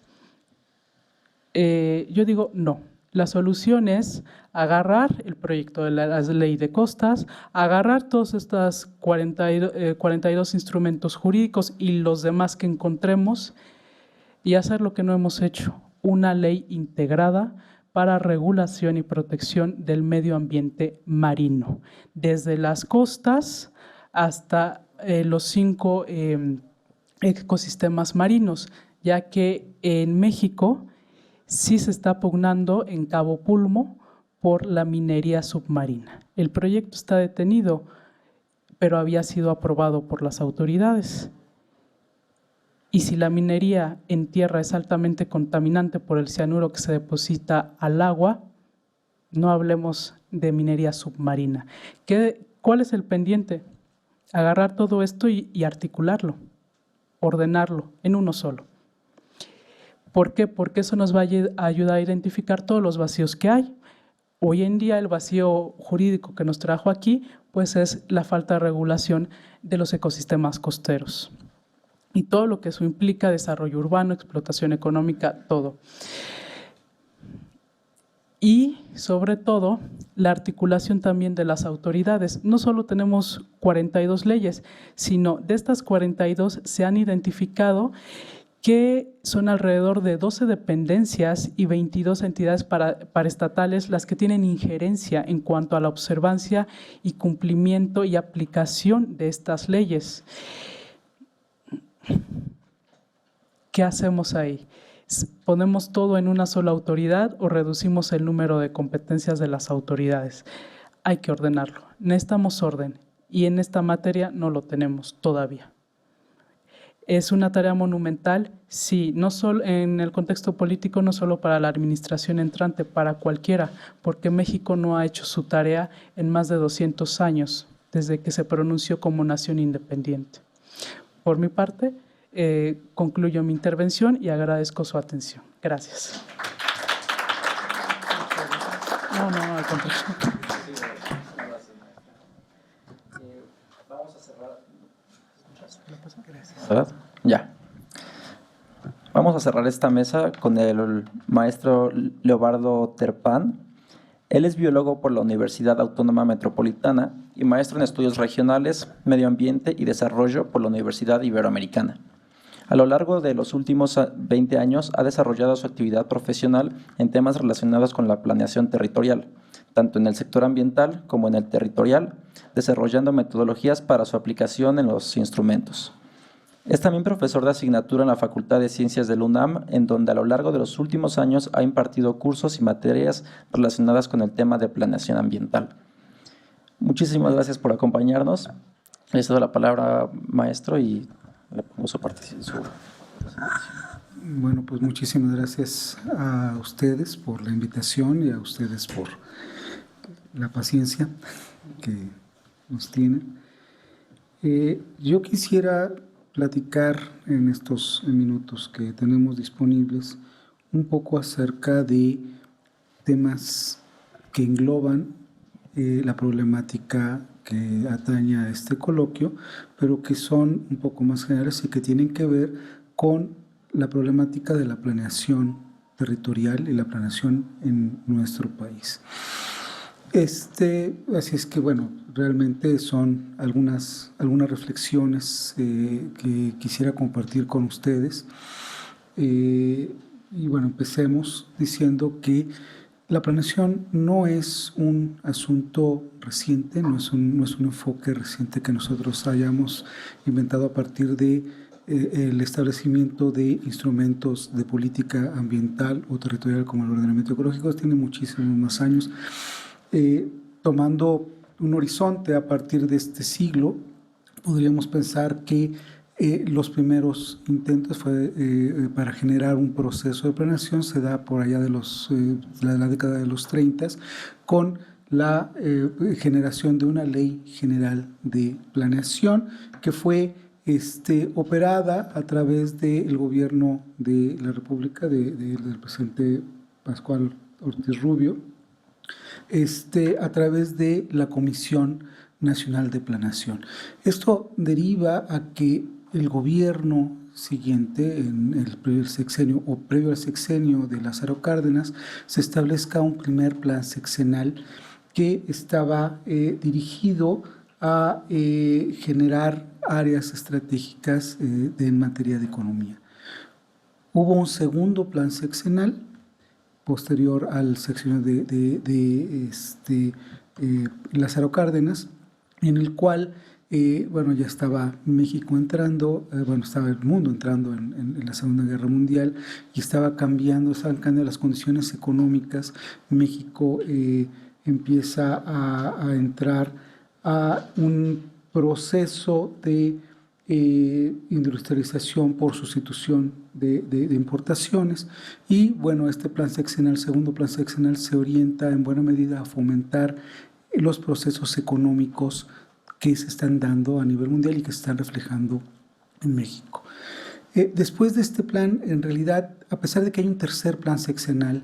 Yo digo no. La solución es agarrar el proyecto de la ley de costas, agarrar todos estos 42 instrumentos jurídicos y los demás que encontremos y hacer lo que no hemos hecho, una ley integrada para regulación y protección del medio ambiente marino, desde las costas hasta los 5 ecosistemas marinos, ya que en México sí se está pugnando en Cabo Pulmo por la minería submarina. El proyecto está detenido, pero había sido aprobado por las autoridades. Y si la minería en tierra es altamente contaminante por el cianuro que se deposita al agua, no hablemos de minería submarina. ¿Cuál es el pendiente? Agarrar todo esto y articularlo, ordenarlo en uno solo. ¿Por qué? Porque eso nos va a ayudar a identificar todos los vacíos que hay. Hoy en día el vacío jurídico que nos trajo aquí pues es la falta de regulación de los ecosistemas costeros y todo lo que eso implica, desarrollo urbano, explotación económica, todo. Y sobre todo la articulación también de las autoridades. No solo tenemos 42 leyes, sino de estas 42 se han identificado que son alrededor de 12 dependencias y 22 entidades paraestatales las que tienen injerencia en cuanto a la observancia y cumplimiento y aplicación de estas leyes. ¿Qué hacemos ahí? ¿Ponemos todo en una sola autoridad o reducimos el número de competencias de las autoridades? Hay que ordenarlo. Necesitamos orden y en esta materia no lo tenemos todavía. ¿Es una tarea monumental? Sí, no solo en el contexto político, no solo para la administración entrante, para cualquiera, porque México no ha hecho su tarea en más de 200 años, desde que se pronunció como nación independiente. Por mi parte, concluyo mi intervención y agradezco su atención. Gracias. No, al contrario. Vamos a cerrar. ¿Verdad? Ya. Vamos a cerrar esta mesa con el maestro Leobardo Terpán. Él es biólogo por la Universidad Autónoma Metropolitana y maestro en estudios regionales, medio ambiente y desarrollo por la Universidad Iberoamericana. A lo largo de los últimos 20 años ha desarrollado su actividad profesional en temas relacionados con la planeación territorial, tanto en el sector ambiental como en el territorial, desarrollando metodologías para su aplicación en los instrumentos. Es también profesor de asignatura en la Facultad de Ciencias de la UNAM, en donde a lo largo de los últimos años ha impartido cursos y materias relacionadas con el tema de planeación ambiental. Muchísimas gracias por acompañarnos. Le cedo la palabra, maestro, y le pongo su participación. Bueno, pues muchísimas gracias a ustedes por la invitación y a ustedes por la paciencia que nos tienen. Yo quisiera platicar en estos minutos que tenemos disponibles un poco acerca de temas que engloban la problemática que atañe a este coloquio, pero que son un poco más generales y que tienen que ver con la problemática de la planeación territorial y la planeación en nuestro país. Así es que, bueno, realmente son algunas reflexiones que quisiera compartir con ustedes. Y bueno, empecemos diciendo que la planeación no es un asunto reciente, no es un enfoque reciente que nosotros hayamos inventado a partir de el establecimiento de instrumentos de política ambiental o territorial como el ordenamiento ecológico. Tiene muchísimos más años. Tomando un horizonte a partir de este siglo, podríamos pensar que los primeros intentos para generar un proceso de planeación se da por allá de la década de los 30 con la generación de una ley general de planeación que fue operada a través del gobierno de la República del presidente Pascual Ortiz Rubio, a través de la Comisión Nacional de Planeación. Esto deriva a que el gobierno siguiente, en el primer sexenio o previo al sexenio de Lázaro Cárdenas, se establezca un primer plan sexenal que estaba dirigido a generar áreas estratégicas en materia de economía. Hubo un segundo plan sexenal posterior al sexenio de Lázaro Cárdenas, en el cual bueno, ya estaba México entrando, estaba el mundo entrando en la Segunda Guerra Mundial y estaban cambiando las condiciones económicas. México empieza a entrar a un proceso de industrialización por sustitución de importaciones y bueno, este plan sexenal, segundo plan sexenal, se orienta en buena medida a fomentar los procesos económicos que se están dando a nivel mundial y que se están reflejando en México. Después de este plan, en realidad, a pesar de que hay un tercer plan sexenal,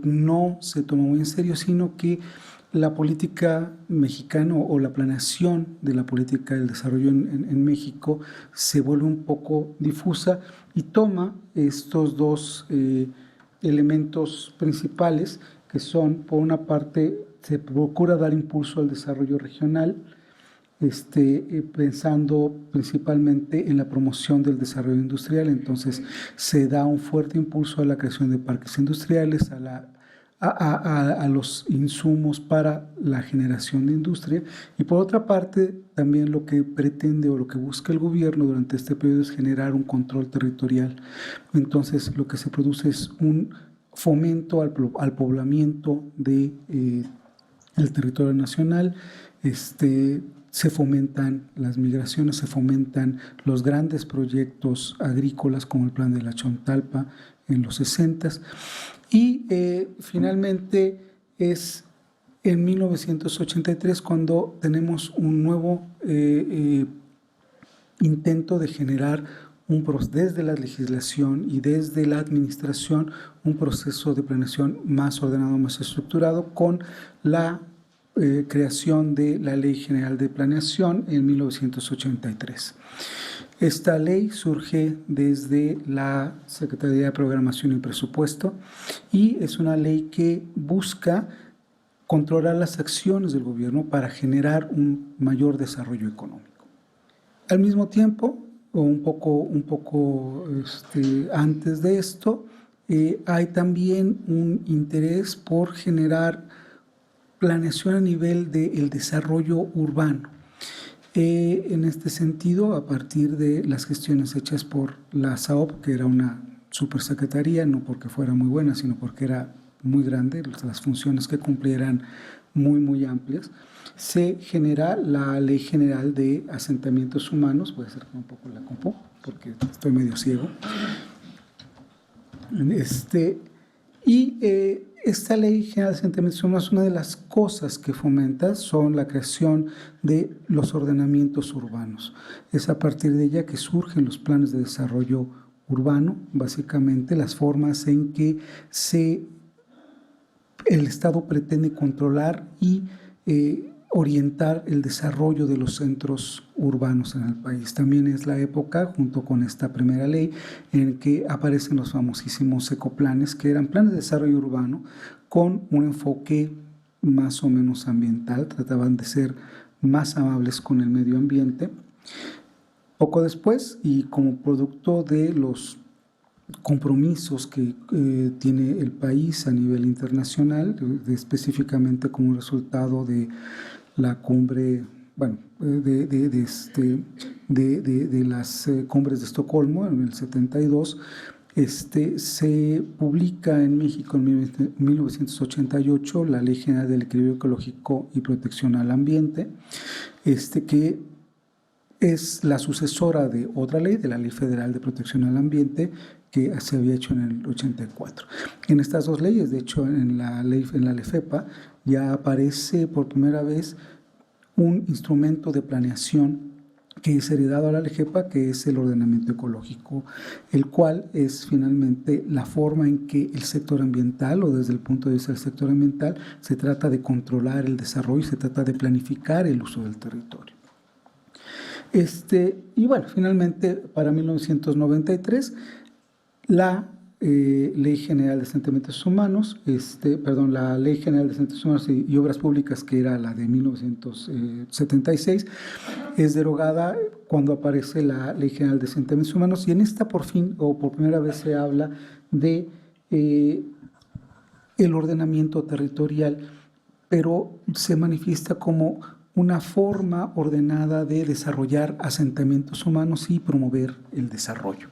no se toma muy en serio, sino que la política mexicana o la planeación de la política del desarrollo en México se vuelve un poco difusa y toma estos dos elementos principales, que son, por una parte, se procura dar impulso al desarrollo regional, pensando principalmente en la promoción del desarrollo industrial. Entonces se da un fuerte impulso a la creación de parques industriales, a los insumos para la generación de industria, y por otra parte también lo que pretende o lo que busca el gobierno durante este periodo es generar un control territorial. Entonces lo que se produce es un fomento al poblamiento de el territorio nacional. Se fomentan las migraciones, se fomentan los grandes proyectos agrícolas como el Plan de la Chontalpa en los 60s, y finalmente es en 1983 cuando tenemos un nuevo intento de generar desde la legislación y desde la administración un proceso de planeación más ordenado, más estructurado, con la creación de la Ley General de Planeación en 1983. Esta ley surge desde la Secretaría de Programación y Presupuesto y es una ley que busca controlar las acciones del gobierno para generar un mayor desarrollo económico. Al mismo tiempo, o un poco antes de esto, hay también un interés por generar planeación a nivel del desarrollo urbano. En este sentido, a partir de las gestiones hechas por la SAOP, que era una supersecretaría, no porque fuera muy buena, sino porque era muy grande, las funciones que cumplía eran muy amplias, se genera la Ley General de Asentamientos Humanos. Voy a acercar un poco la compu porque estoy medio ciego. Esta Ley General de Asentamientos Humanos, una de las cosas que fomenta son la creación de los ordenamientos urbanos. Es a partir de ella que surgen los planes de desarrollo urbano, básicamente las formas en que el Estado pretende controlar y orientar el desarrollo de los centros urbanos en el país. También es la época, junto con esta primera ley, en que aparecen los famosísimos ecoplanes, que eran planes de desarrollo urbano con un enfoque más o menos ambiental, trataban de ser más amables con el medio ambiente. Poco después, y como producto de los compromisos que tiene el país a nivel internacional, específicamente como resultado de la cumbre, de las cumbres de Estocolmo en el 72, se publica en México en 1988 la Ley General del Equilibrio Ecológico y Protección al Ambiente, que es la sucesora de otra ley, de la Ley Federal de Protección al Ambiente, que se había hecho en el 84. En estas dos leyes, de hecho, en la LEFEPA, ya aparece por primera vez un instrumento de planeación que es heredado a la LEGEPA, que es el ordenamiento ecológico, el cual es finalmente la forma en que el sector ambiental, o desde el punto de vista del sector ambiental, se trata de controlar el desarrollo, se trata de planificar el uso del territorio. Y bueno, finalmente, para 1993, la Ley General de Asentamientos Humanos, la Ley General de Asentamientos Humanos y Obras Públicas, que era la de 1976, es derogada cuando aparece la Ley General de Asentamientos Humanos, y en esta por primera vez se habla de el ordenamiento territorial, pero se manifiesta como una forma ordenada de desarrollar asentamientos humanos y promover el desarrollo.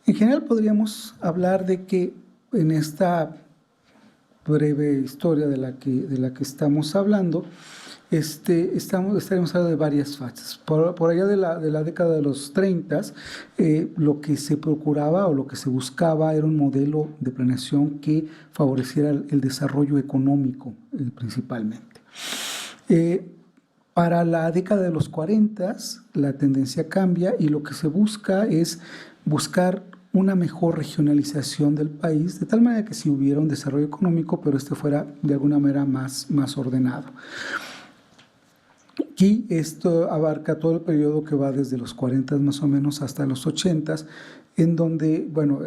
En general podríamos hablar de que en esta breve historia de la que estamos hablando, estaremos hablando de varias fases. Por allá de la década de los 30, lo que se procuraba o lo que se buscaba era un modelo de planeación que favoreciera el desarrollo económico principalmente. Para la década de los 40, la tendencia cambia y lo que se busca es buscar una mejor regionalización del país, de tal manera que si hubiera un desarrollo económico, pero este fuera de alguna manera más ordenado. Y esto abarca todo el periodo que va desde los 40 más o menos hasta los 80, en donde, bueno,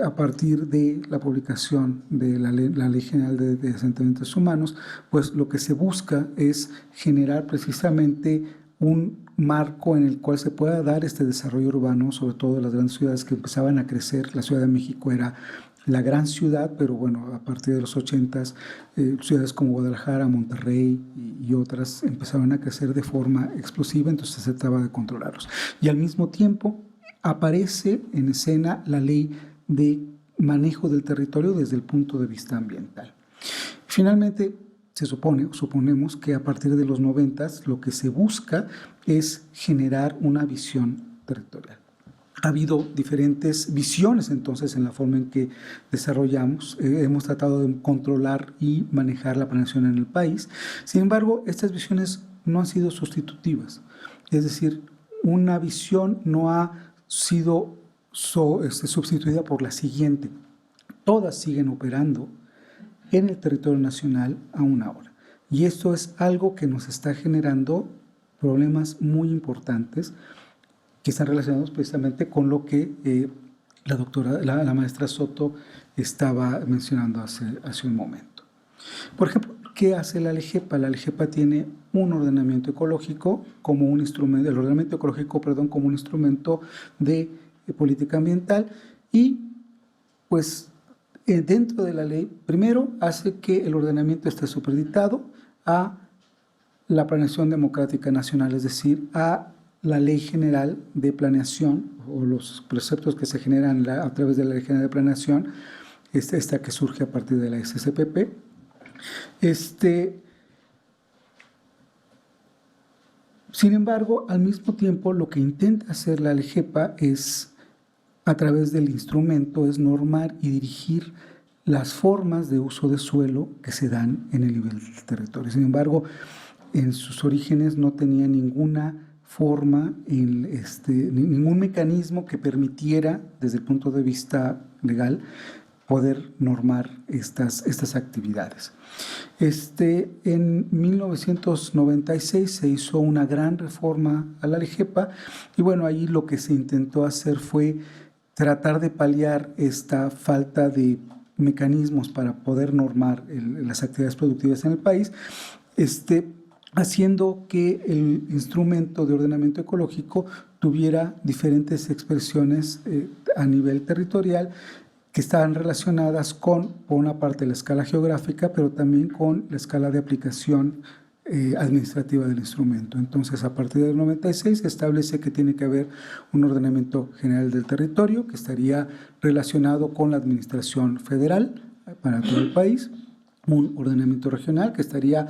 a partir de la publicación de la Ley General de Asentamientos Humanos, pues lo que se busca es generar precisamente un marco en el cual se pueda dar este desarrollo urbano, sobre todo en las grandes ciudades que empezaban a crecer. La Ciudad de México era la gran ciudad, pero bueno, a partir de los 80s, ciudades como Guadalajara, Monterrey y otras empezaban a crecer de forma explosiva, entonces se trataba de controlarlos. Y al mismo tiempo aparece en escena la ley de manejo del territorio desde el punto de vista ambiental. Finalmente, suponemos que a partir de los 90s lo que se busca es generar una visión territorial. Ha habido diferentes visiones entonces en la forma en que desarrollamos, hemos tratado de controlar y manejar la planeación en el país. Sin embargo, estas visiones no han sido sustitutivas, es decir, una visión no ha sido sustituida por la siguiente. Todas siguen operando en el territorio nacional aún ahora. Y esto es algo que nos está generando problemas muy importantes que están relacionados precisamente con lo que la maestra Soto estaba mencionando hace un momento. Por ejemplo, ¿qué hace la LEGEPA? La LEGEPA tiene un ordenamiento ecológico como un instrumento, el ordenamiento ecológico, perdón, como un instrumento de política ambiental y pues dentro de la ley, primero hace que el ordenamiento esté supeditado a la planeación democrática nacional, es decir, a la Ley General de Planeación o los preceptos que se generan a través de la Ley General de Planeación, esta que surge a partir de la SCPP. Sin embargo, al mismo tiempo, lo que intenta hacer la LEGEPA es, a través del instrumento, es normar y dirigir las formas de uso de suelo que se dan en el nivel del territorio. Sin embargo, en sus orígenes no tenía ninguna forma, ningún mecanismo que permitiera, desde el punto de vista legal, poder normar estas actividades. En 1996 se hizo una gran reforma a la LEGEPA y bueno, ahí lo que se intentó hacer fue tratar de paliar esta falta de mecanismos para poder normar las actividades productivas en el país, haciendo que el instrumento de ordenamiento ecológico tuviera diferentes expresiones a nivel territorial que estaban relacionadas con, por una parte, la escala geográfica, pero también con la escala de aplicación administrativa del instrumento. Entonces, a partir del 96 se establece que tiene que haber un ordenamiento general del territorio que estaría relacionado con la administración federal para todo el país, un ordenamiento regional que estaría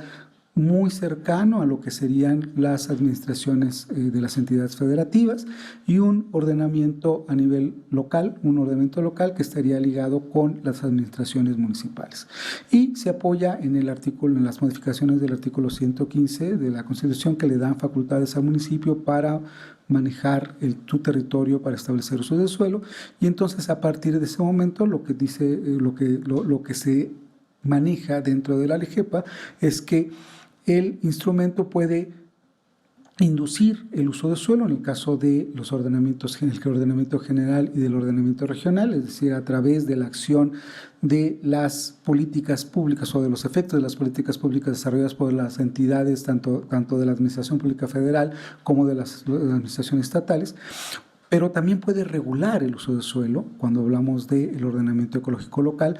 muy cercano a lo que serían las administraciones de las entidades federativas y un ordenamiento a nivel local, un ordenamiento local que estaría ligado con las administraciones municipales. Y se apoya en el artículo, en las modificaciones del artículo 115 de la Constitución que le dan facultades al municipio para manejar su territorio para establecer uso del suelo y entonces a partir de ese momento lo que dice, lo que se maneja dentro de la LEGEPA es que el instrumento puede inducir el uso del suelo en el caso de los ordenamientos, el ordenamiento general y del ordenamiento regional, es decir, a través de la acción de las políticas públicas o de los efectos de las políticas públicas desarrolladas por las entidades, tanto de la Administración Pública Federal como de las administraciones estatales, pero también puede regular el uso del suelo cuando hablamos del ordenamiento ecológico local,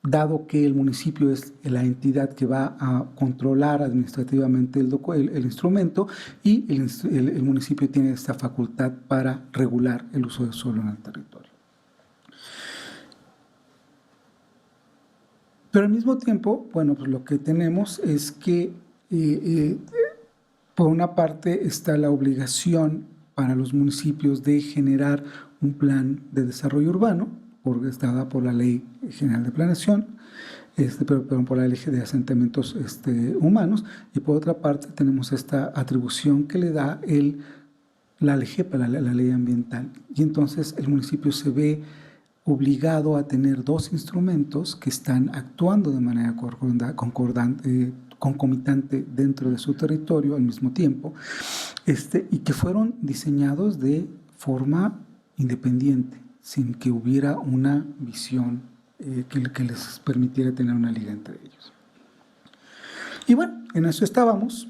dado que el municipio es la entidad que va a controlar administrativamente el instrumento y el municipio tiene esta facultad para regular el uso del suelo en el territorio. Pero al mismo tiempo, bueno, pues lo que tenemos es que por una parte está la obligación para los municipios de generar un plan de desarrollo urbano, dada por la Ley General de Planeación, pero por la Ley de Asentamientos Humanos, y por otra parte tenemos esta atribución que le da el la LEGEPA, la ley ambiental. Y entonces el municipio se ve obligado a tener dos instrumentos que están actuando de manera concomitante dentro de su territorio al mismo tiempo, y que fueron diseñados de forma independiente, sin que hubiera una visión que les permitiera tener una liga entre ellos. Y bueno, en eso estábamos.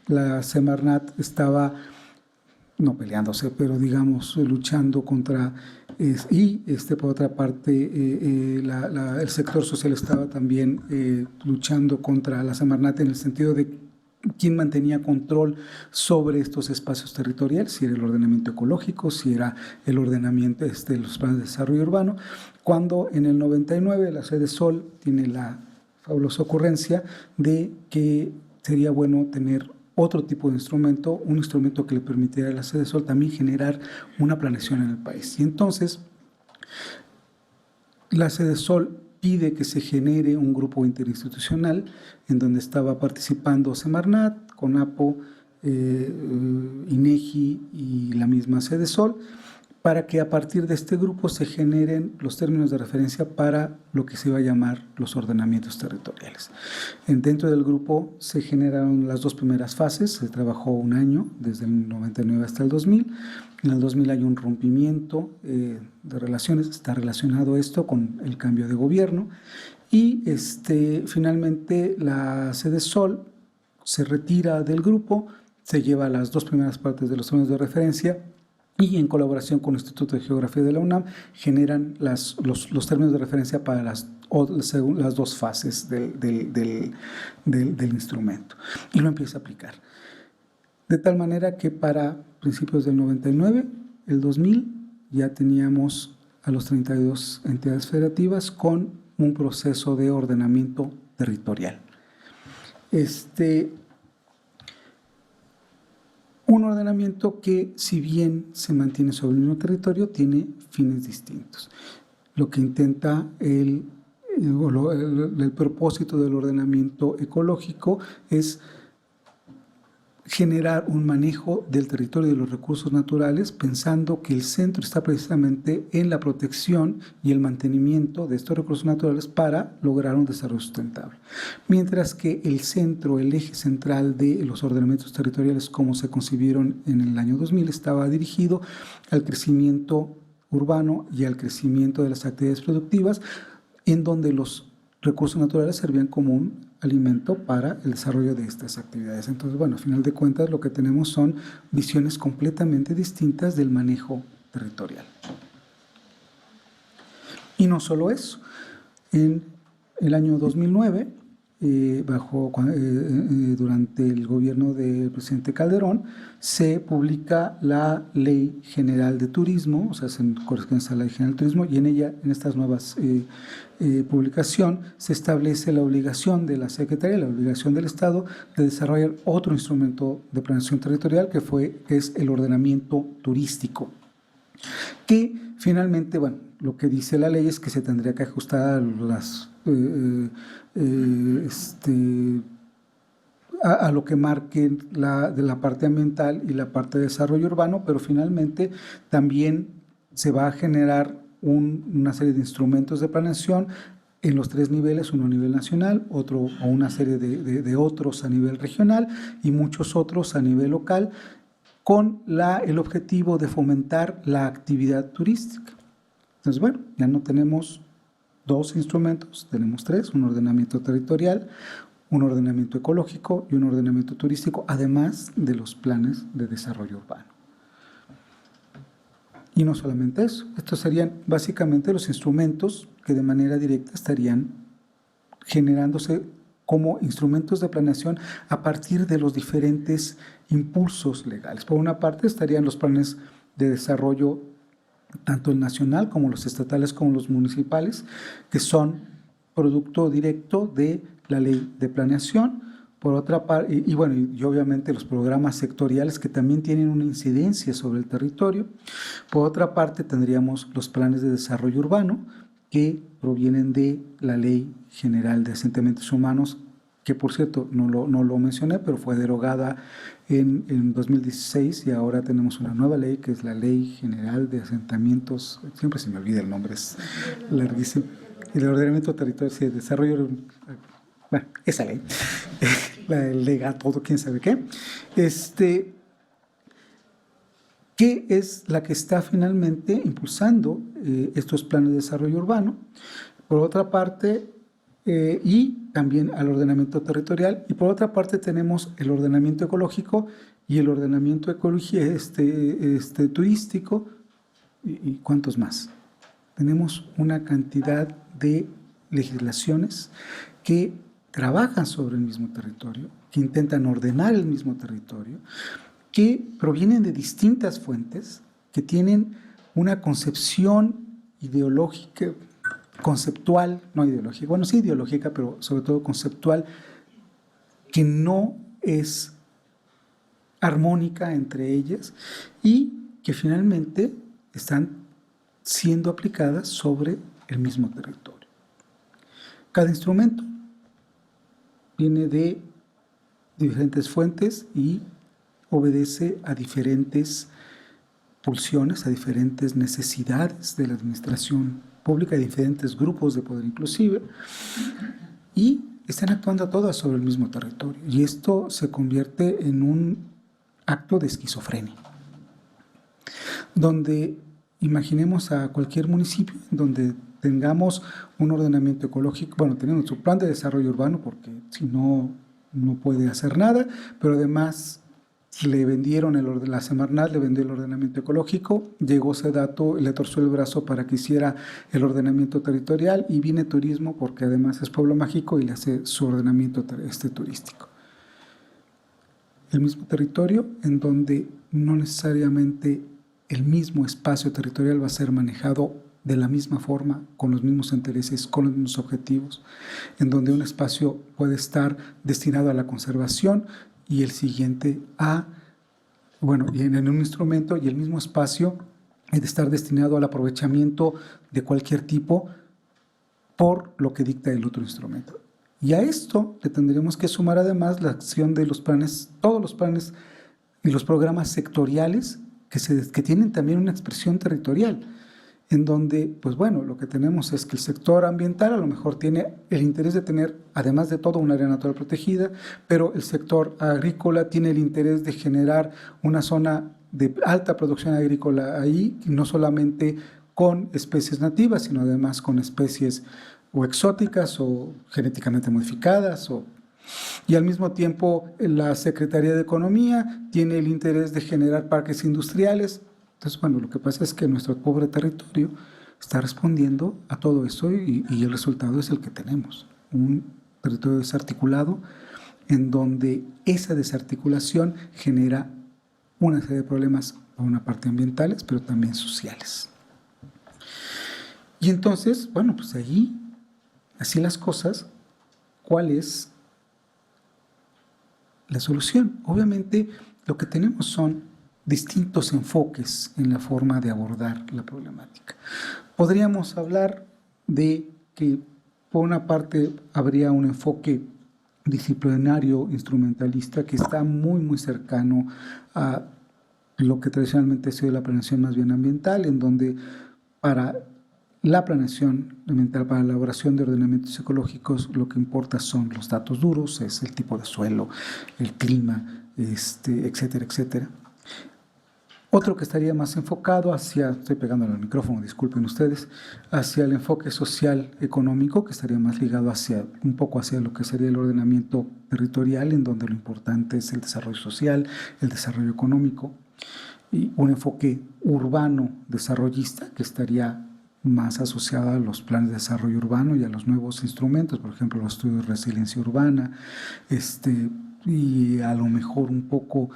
La Semarnat estaba, no peleándose, pero digamos luchando contra, por otra parte el sector social estaba también luchando contra la Semarnat en el sentido de quién mantenía control sobre estos espacios territoriales, si era el ordenamiento ecológico, si era el ordenamiento de los planes de desarrollo urbano, cuando en el 99 la Sedesol tiene la fabulosa ocurrencia de que sería bueno tener otro tipo de instrumento, un instrumento que le permitiera a la Sedesol también generar una planeación en el país. Y entonces la Sedesol pide que se genere un grupo interinstitucional en donde estaba participando Semarnat, CONAPO, INEGI y la misma Sedesol, para que a partir de este grupo se generen los términos de referencia para lo que se iba a llamar los ordenamientos territoriales. Dentro del grupo se generaron las dos primeras fases, se trabajó un año, desde el 99 hasta el 2000. En el 2000 hay un rompimiento de relaciones, está relacionado esto con el cambio de gobierno, y finalmente la Sedesol se retira del grupo, se lleva las dos primeras partes de los términos de referencia, y en colaboración con el Instituto de Geografía de la UNAM generan los términos de referencia para las dos fases del instrumento, y lo empieza a aplicar. De tal manera que para principios del 99, el 2000, ya teníamos a los 32 entidades federativas con un proceso de ordenamiento territorial. Un ordenamiento que, si bien se mantiene sobre el mismo territorio, tiene fines distintos. Lo que intenta el propósito del ordenamiento ecológico es generar un manejo del territorio y de los recursos naturales, pensando que el centro está precisamente en la protección y el mantenimiento de estos recursos naturales para lograr un desarrollo sustentable. Mientras que el centro, el eje central de los ordenamientos territoriales como se concibieron en el año 2000, estaba dirigido al crecimiento urbano y al crecimiento de las actividades productivas, en donde los recursos naturales servían como un alimento para el desarrollo de estas actividades. Entonces, bueno, a final de cuentas lo que tenemos son visiones completamente distintas del manejo territorial. Y no solo eso, en el año 2009, durante el gobierno del presidente Calderón, se publica la Ley General de Turismo, o sea, se corresponde a la Ley General de Turismo, y en ella, en estas nuevas publicación, se establece la obligación de la Secretaría, la obligación del Estado de desarrollar otro instrumento de planeación territorial que es el ordenamiento turístico, que finalmente, bueno, lo que dice la ley es que se tendría que ajustar a lo que marque de la parte ambiental y la parte de desarrollo urbano, pero finalmente también se va a generar una serie de instrumentos de planeación en los tres niveles, uno a nivel nacional, otro o una serie de otros a nivel regional y muchos otros a nivel local, con el objetivo de fomentar la actividad turística. Entonces, bueno, ya no tenemos dos instrumentos, tenemos tres: un ordenamiento territorial, un ordenamiento ecológico y un ordenamiento turístico, además de los planes de desarrollo urbano. Y no solamente eso, estos serían básicamente los instrumentos que de manera directa estarían generándose como instrumentos de planeación a partir de los diferentes impulsos legales. Por una parte estarían los planes de desarrollo, tanto el nacional como los estatales como los municipales, que son producto directo de la ley de planeación. Por otra parte, y obviamente los programas sectoriales que también tienen una incidencia sobre el territorio. Por otra parte, tendríamos los planes de desarrollo urbano que provienen de la Ley General de Asentamientos Humanos, que por cierto no lo mencioné, pero fue derogada en 2016 y ahora tenemos una nueva ley que es la Ley General de Asentamientos, siempre se me olvida el nombre, es larguísimo, el ordenamiento territorial de desarrollo, bueno, esa ley, la lega todo, quién sabe qué, que es la que está finalmente impulsando estos planes de desarrollo urbano. Por otra parte, y también al ordenamiento territorial, y por otra parte tenemos el ordenamiento ecológico y el ordenamiento turístico, y cuántos más. Tenemos una cantidad de legislaciones que trabajan sobre el mismo territorio, que intentan ordenar el mismo territorio, que provienen de distintas fuentes, que tienen una concepción ideológica, conceptual, no ideológica, bueno, sí ideológica, pero sobre todo conceptual, que no es armónica entre ellas y que finalmente están siendo aplicadas sobre el mismo territorio. Cada instrumento viene de diferentes fuentes y obedece a diferentes pulsiones, a diferentes necesidades de la administración pública, de diferentes grupos de poder inclusive, y están actuando todas sobre el mismo territorio. Y esto se convierte en un acto de esquizofrenia, donde imaginemos a cualquier municipio donde tengamos un ordenamiento ecológico, bueno, tenemos su plan de desarrollo urbano, porque si no, no puede hacer nada, pero además le vendieron la Semarnat le vendió el ordenamiento ecológico, llegó Sedato, le torció el brazo para que hiciera el ordenamiento territorial y viene turismo porque además es pueblo mágico y le hace su ordenamiento turístico. El mismo territorio en donde no necesariamente el mismo espacio territorial va a ser manejado de la misma forma, con los mismos intereses, con los mismos objetivos, en donde un espacio puede estar destinado a la conservación y el siguiente y en un instrumento y el mismo espacio es de estar destinado al aprovechamiento de cualquier tipo por lo que dicta el otro instrumento. Y a esto le tendríamos que sumar además la acción de los planes, todos los planes y los programas sectoriales que tienen también una expresión territorial, en donde, pues bueno, lo que tenemos es que el sector ambiental a lo mejor tiene el interés de tener, además de todo, un área natural protegida, pero el sector agrícola tiene el interés de generar una zona de alta producción agrícola ahí, no solamente con especies nativas, sino además con especies o exóticas o genéticamente modificadas, y al mismo tiempo la Secretaría de Economía tiene el interés de generar parques industriales. Entonces, bueno, lo que pasa es que nuestro pobre territorio está respondiendo a todo eso y el resultado es el que tenemos, un territorio desarticulado en donde esa desarticulación genera una serie de problemas, por una parte ambientales, pero también sociales. Y entonces, bueno, pues allí, así las cosas, ¿cuál es la solución? Obviamente, lo que tenemos son distintos enfoques en la forma de abordar la problemática. Podríamos hablar de que, por una parte, habría un enfoque disciplinario, instrumentalista, que está muy, muy cercano a lo que tradicionalmente ha sido la planeación más bien ambiental, en donde para la planeación ambiental, para la elaboración de ordenamientos ecológicos, lo que importa son los datos duros, es el tipo de suelo, el clima, etcétera, etcétera. Otro que estaría más enfocado hacia, estoy pegándole al micrófono, disculpen ustedes, hacia el enfoque social económico, que estaría más ligado un poco hacia lo que sería el ordenamiento territorial, en donde lo importante es el desarrollo social, el desarrollo económico, y un enfoque urbano desarrollista, que estaría más asociado a los planes de desarrollo urbano y a los nuevos instrumentos, por ejemplo, los estudios de resiliencia urbana, y a lo mejor un poco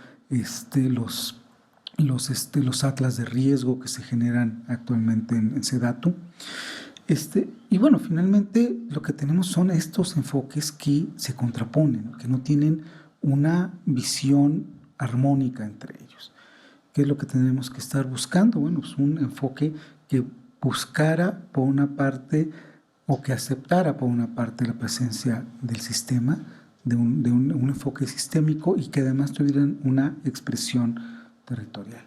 los atlas de riesgo que se generan actualmente en Sedatu. Y bueno, finalmente lo que tenemos son estos enfoques que se contraponen, que no tienen una visión armónica entre ellos. ¿Qué es lo que tenemos que estar buscando? Bueno, pues un enfoque que buscara por una parte o que aceptara por una parte la presencia del sistema un enfoque sistémico y que además tuvieran una expresión territorial.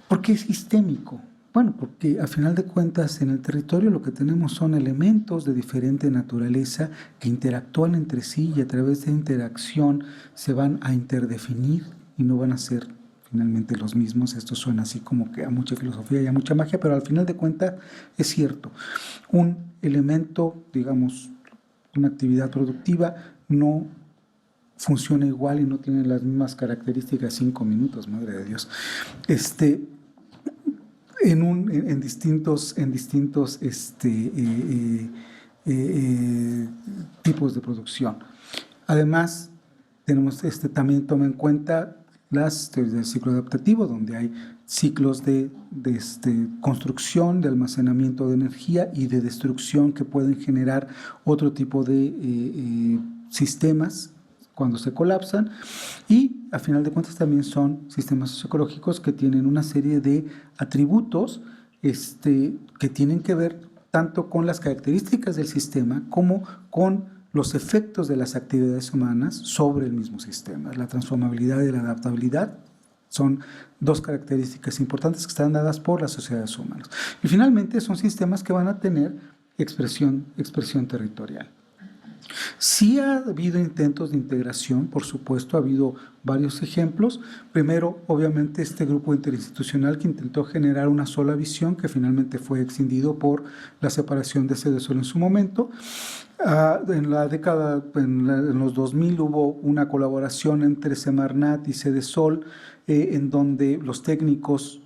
¿Por qué sistémico? Bueno, porque a final de cuentas en el territorio lo que tenemos son elementos de diferente naturaleza que interactúan entre sí y a través de interacción se van a interdefinir y no van a ser finalmente los mismos. Esto suena así como que a mucha filosofía y a mucha magia, pero al final de cuentas es cierto. Un elemento, digamos, una actividad productiva no funciona igual y no tiene las mismas características 5 minutos, madre de Dios. En distintos tipos de producción. Además, tenemos también toma en cuenta las teorías del ciclo adaptativo, donde hay ciclos de construcción, de almacenamiento de energía y de destrucción que pueden generar otro tipo de sistemas cuando se colapsan, y a final de cuentas también son sistemas socioecológicos que tienen una serie de atributos que tienen que ver tanto con las características del sistema como con los efectos de las actividades humanas sobre el mismo sistema. La transformabilidad y la adaptabilidad son dos características importantes que están dadas por las sociedades humanas. Y finalmente son sistemas que van a tener expresión territorial. Sí ha habido intentos de integración, por supuesto, ha habido varios ejemplos. Primero, obviamente, este grupo interinstitucional que intentó generar una sola visión, que finalmente fue escindido por la separación de Sedesol en su momento. En la década, en los 2000, hubo una colaboración entre Semarnat y Sedesol, en donde los técnicos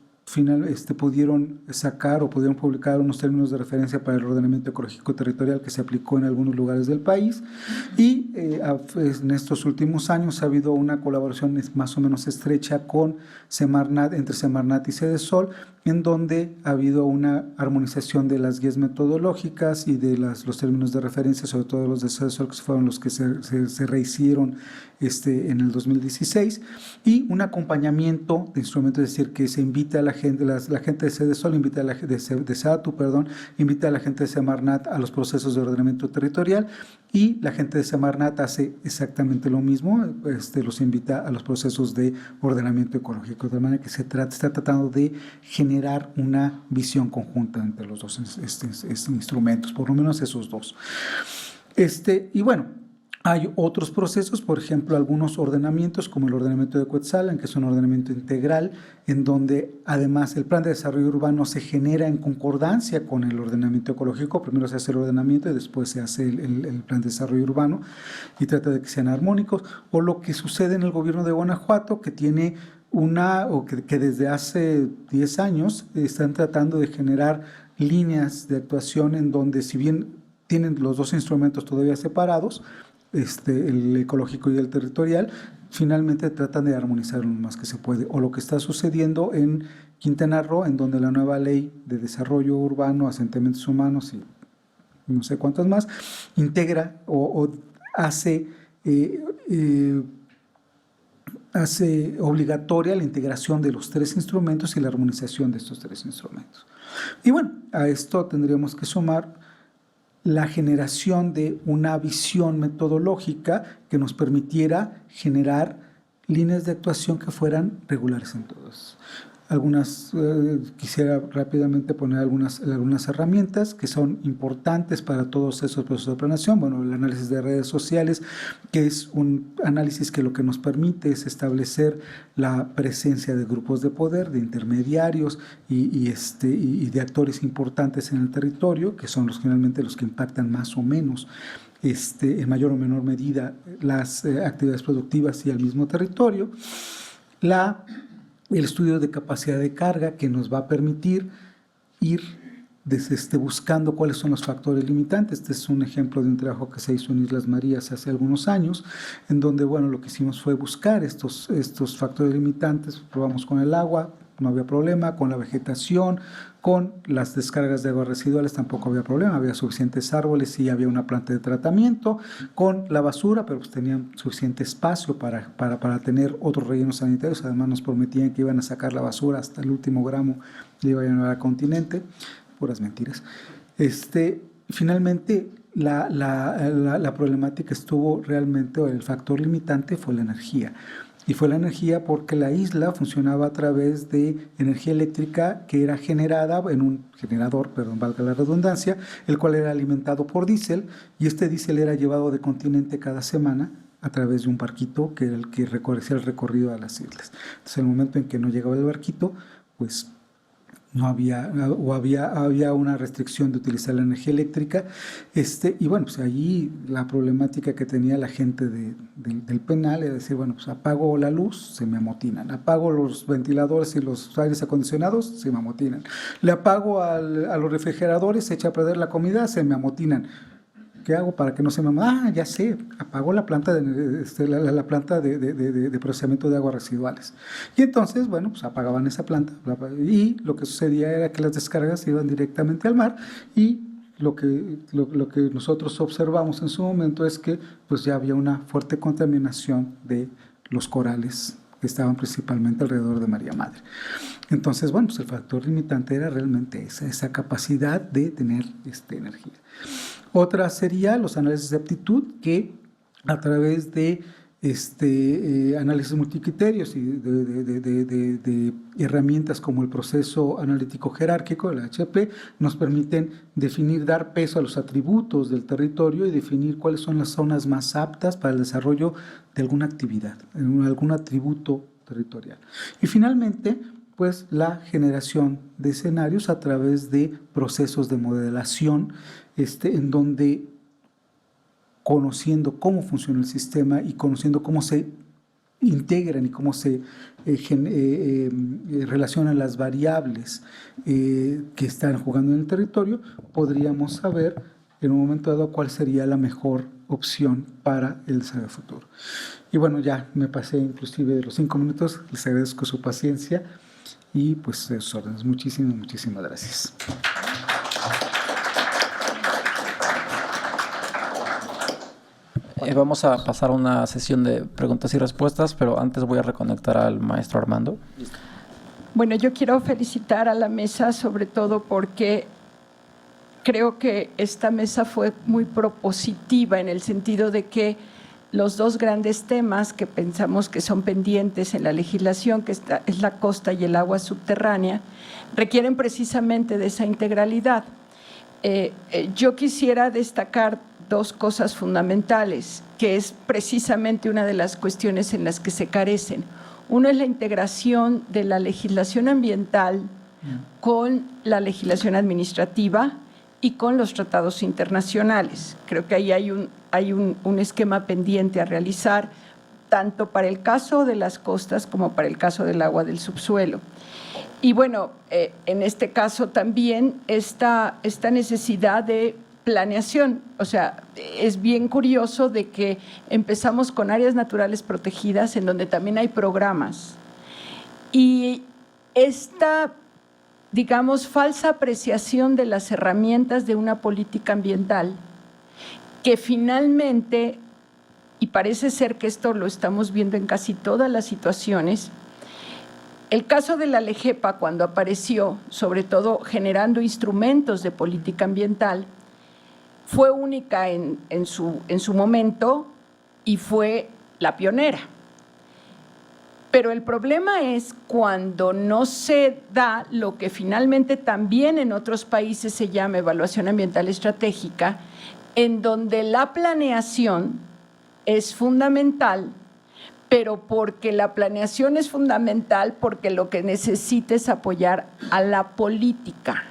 pudieron sacar o pudieron publicar unos términos de referencia para el ordenamiento ecológico territorial que se aplicó en algunos lugares del país, y en estos últimos años ha habido una colaboración más o menos estrecha con Semarnat, entre Semarnat y Sedesol, en donde ha habido una armonización de las guías metodológicas y de los términos de referencia, sobre todo los de Sedesol, que fueron los que se rehicieron en el 2016, y un acompañamiento de instrumentos, es decir, que se invita a la gente de Sedesol, invita a la gente de SATU, invita a la gente de Semarnat a los procesos de ordenamiento territorial, y la gente de Semarnat hace exactamente lo mismo, los invita a los procesos de ordenamiento ecológico, de manera que está tratando de generar una visión conjunta entre los dos instrumentos, por lo menos esos dos. Y bueno, hay otros procesos, por ejemplo, algunos ordenamientos, como el ordenamiento de Cuetzalan, que es un ordenamiento integral, en donde además el plan de desarrollo urbano se genera en concordancia con el ordenamiento ecológico. Primero se hace el ordenamiento y después se hace el plan de desarrollo urbano, y trata de que sean armónicos. O lo que sucede en el gobierno de Guanajuato, que tiene que desde hace 10 años están tratando de generar líneas de actuación en donde, si bien tienen los dos instrumentos todavía separados, el ecológico y el territorial, finalmente tratan de armonizar lo más que se puede. O lo que está sucediendo en Quintana Roo, en donde la nueva ley de desarrollo urbano, asentamientos humanos y no sé cuántas más, integra o hace obligatoria la integración de los tres instrumentos y la armonización de estos tres instrumentos. Y bueno, a esto tendríamos que sumar la generación de una visión metodológica que nos permitiera generar líneas de actuación que fueran regulares en todos. Quisiera rápidamente poner algunas herramientas que son importantes para todos esos procesos de planeación. Bueno, el análisis de redes sociales, que es un análisis que lo que nos permite es establecer la presencia de grupos de poder, de intermediarios y de actores importantes en el territorio, que son finalmente los que impactan más o menos en mayor o menor medida las actividades productivas y al mismo territorio. El estudio de capacidad de carga, que nos va a permitir ir buscando cuáles son los factores limitantes. Este es un ejemplo de un trabajo que se hizo en Islas Marías hace algunos años, en donde, bueno, lo que hicimos fue buscar estos factores limitantes. Probamos con el agua, no había problema; con la vegetación, con las descargas de aguas residuales tampoco había problema, había suficientes árboles y había una planta de tratamiento; con la basura, pero pues tenían suficiente espacio para tener otros rellenos sanitarios. Además nos prometían que iban a sacar la basura hasta el último gramo, le iban a llevar al continente. Puras mentiras. Finalmente, la problemática estuvo realmente, o el factor limitante fue la energía. Y fue la energía porque la isla funcionaba a través de energía eléctrica que era generada en un generador, perdón, valga la redundancia, el cual era alimentado por diésel, y este diésel era llevado de continente cada semana a través de un barquito que era el que hacía el recorrido a las islas. Entonces, el momento en que no llegaba el barquito, pues no había, o había una restricción de utilizar la energía eléctrica, y bueno, pues allí la problemática que tenía la gente del penal era decir, bueno, pues apago la luz, se me amotinan, apago los ventiladores y los aires acondicionados, se me amotinan, le apago a los refrigeradores, se echa a perder la comida, se me amotinan. ¿Qué hago para que no se me... Ah, ya sé, apagó la planta la planta de procesamiento de aguas residuales. Y entonces, bueno, pues apagaban esa planta y lo que sucedía era que las descargas iban directamente al mar, y lo que nosotros observamos en su momento es que pues ya había una fuerte contaminación de los corales que estaban principalmente alrededor de María Madre. Entonces, bueno, pues el factor limitante era realmente esa capacidad de tener energía. Otra sería los análisis de aptitud, que a través de análisis multicriterios y de herramientas como el proceso analítico jerárquico, el HP, nos permiten definir, dar peso a los atributos del territorio y definir cuáles son las zonas más aptas para el desarrollo de alguna actividad, algún atributo territorial. Y finalmente, pues la generación de escenarios a través de procesos de modelación, en donde, conociendo cómo funciona el sistema y conociendo cómo se integran y cómo se relacionan las variables que están jugando en el territorio, podríamos saber en un momento dado cuál sería la mejor opción para el desarrollo futuro. Y bueno, ya me pasé inclusive de los 5 minutos, les agradezco su paciencia y pues sus órdenes. Muchísimas gracias. Vamos a pasar a una sesión de preguntas y respuestas, pero antes voy a reconectar al maestro Armando. Bueno, yo quiero felicitar a la mesa, sobre todo porque creo que esta mesa fue muy propositiva en el sentido de que los dos grandes temas que pensamos que son pendientes en la legislación, que es la costa y el agua subterránea, requieren precisamente de esa integralidad. Yo quisiera destacar dos cosas fundamentales, que es precisamente una de las cuestiones en las que se carecen. Uno es la integración de la legislación ambiental con la legislación administrativa y con los tratados internacionales. Creo que ahí hay un esquema pendiente a realizar, tanto para el caso de las costas como para el caso del agua del subsuelo. Y bueno, en este caso también esta necesidad de planeación, o sea, es bien curioso de que empezamos con áreas naturales protegidas en donde también hay programas, y esta, digamos, falsa apreciación de las herramientas de una política ambiental que finalmente, y parece ser que esto lo estamos viendo en casi todas las situaciones, el caso de la LEGEPA cuando apareció, sobre todo generando instrumentos de política ambiental, fue única en su momento y fue la pionera. Pero el problema es cuando no se da lo que finalmente también en otros países se llama evaluación ambiental estratégica, en donde la planeación es fundamental, pero porque la planeación es fundamental porque lo que necesita es apoyar a la política.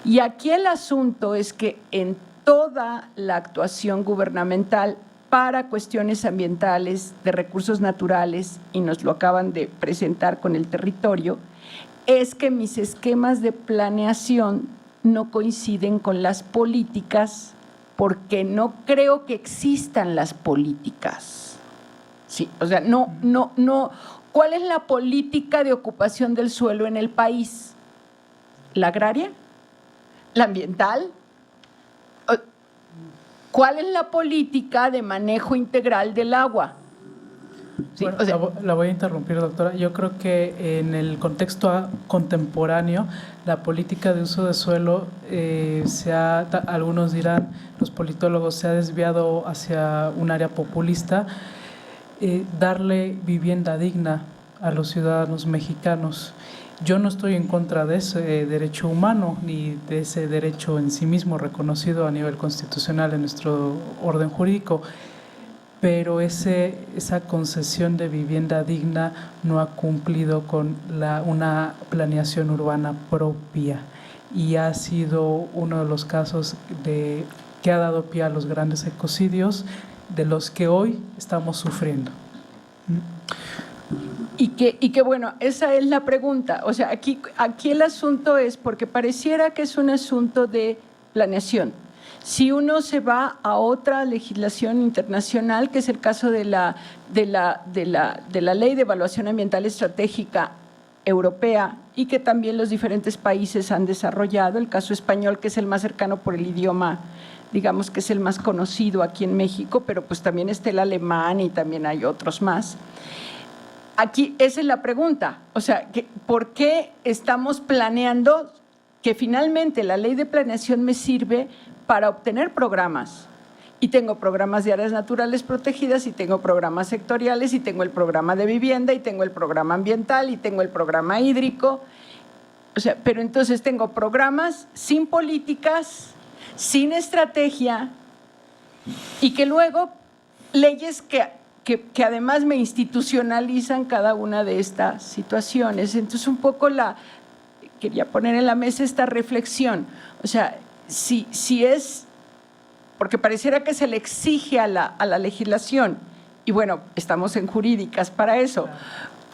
Y aquí el asunto es que en toda la actuación gubernamental para cuestiones ambientales, de recursos naturales, y nos lo acaban de presentar con el territorio, es que mis esquemas de planeación no coinciden con las políticas porque no creo que existan las políticas. Sí, o sea, no. ¿Cuál es la política de ocupación del suelo en el país? ¿La agraria? ¿La ambiental? ¿Cuál es la política de manejo integral del agua? ¿sí? Bueno, O sea, la voy a interrumpir, doctora. Yo creo que en el contexto contemporáneo, la política de uso de suelo algunos dirán, los politólogos, se ha desviado hacia un área populista. Darle vivienda digna a los ciudadanos mexicanos. Yo no estoy en contra de ese derecho humano ni de ese derecho en sí mismo reconocido a nivel constitucional en nuestro orden jurídico, pero esa concesión de vivienda digna no ha cumplido con una planeación urbana propia y ha sido uno de los casos que ha dado pie a los grandes ecocidios de los que hoy estamos sufriendo. Y que bueno, esa es la pregunta. O sea, aquí el asunto es, porque pareciera que es un asunto de planeación. Si uno se va a otra legislación internacional, que es el caso de la Ley de Evaluación Ambiental Estratégica Europea y que también los diferentes países han desarrollado, el caso español, que es el más cercano por el idioma, digamos que es el más conocido aquí en México, pero pues también está el alemán y también hay otros más. Aquí esa es la pregunta, o sea, ¿por qué estamos planeando que finalmente la ley de planeación me sirve para obtener programas? Y tengo programas de áreas naturales protegidas y tengo programas sectoriales y tengo el programa de vivienda y tengo el programa ambiental y tengo el programa hídrico. O sea, pero entonces tengo programas sin políticas, sin estrategia y que luego leyes que además me institucionalizan cada una de estas situaciones. Entonces, un poco quería poner en la mesa esta reflexión. O sea, si es, porque pareciera que se le exige a la legislación, y bueno, estamos en jurídicas para eso,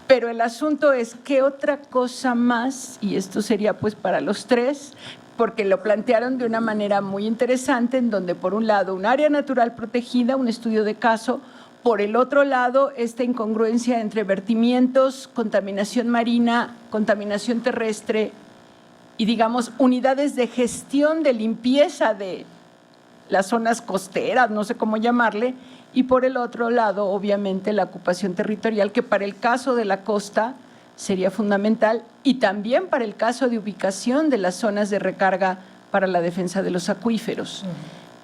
pero el asunto es qué otra cosa más, y esto sería pues para los tres, porque lo plantearon de una manera muy interesante, en donde por un lado un área natural protegida, un estudio de caso, por el otro lado esta incongruencia entre vertimientos, contaminación marina, contaminación terrestre y digamos unidades de gestión de limpieza de las zonas costeras, no sé cómo llamarle, y por el otro lado obviamente la ocupación territorial, que para el caso de la costa sería fundamental, y también para el caso de ubicación de las zonas de recarga para la defensa de los acuíferos,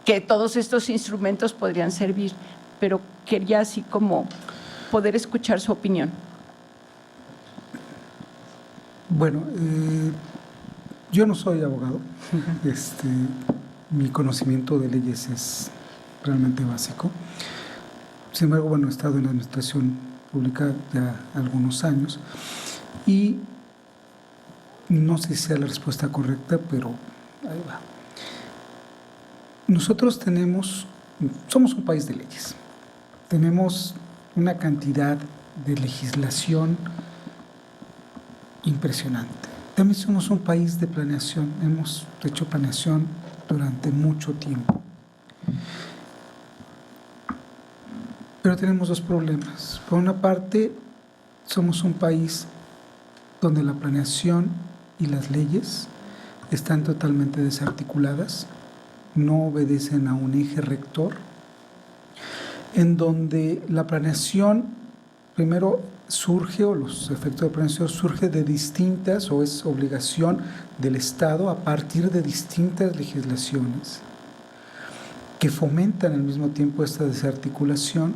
que todos estos instrumentos podrían servir, pero quería así como poder escuchar su opinión. Bueno, yo no soy abogado, mi conocimiento de leyes es realmente básico. Sin embargo, bueno, he estado en la administración pública ya algunos años y no sé si sea la respuesta correcta, pero ahí va. Nosotros somos un país de leyes, tenemos una cantidad de legislación impresionante. También somos un país de planeación, hemos hecho planeación durante mucho tiempo. Pero tenemos dos problemas. Por una parte, somos un país donde la planeación y las leyes están totalmente desarticuladas, no obedecen a un eje rector, en donde la planeación primero surge, o los efectos de planeación surge de distintas, o es obligación del Estado a partir de distintas legislaciones que fomentan al mismo tiempo esta desarticulación.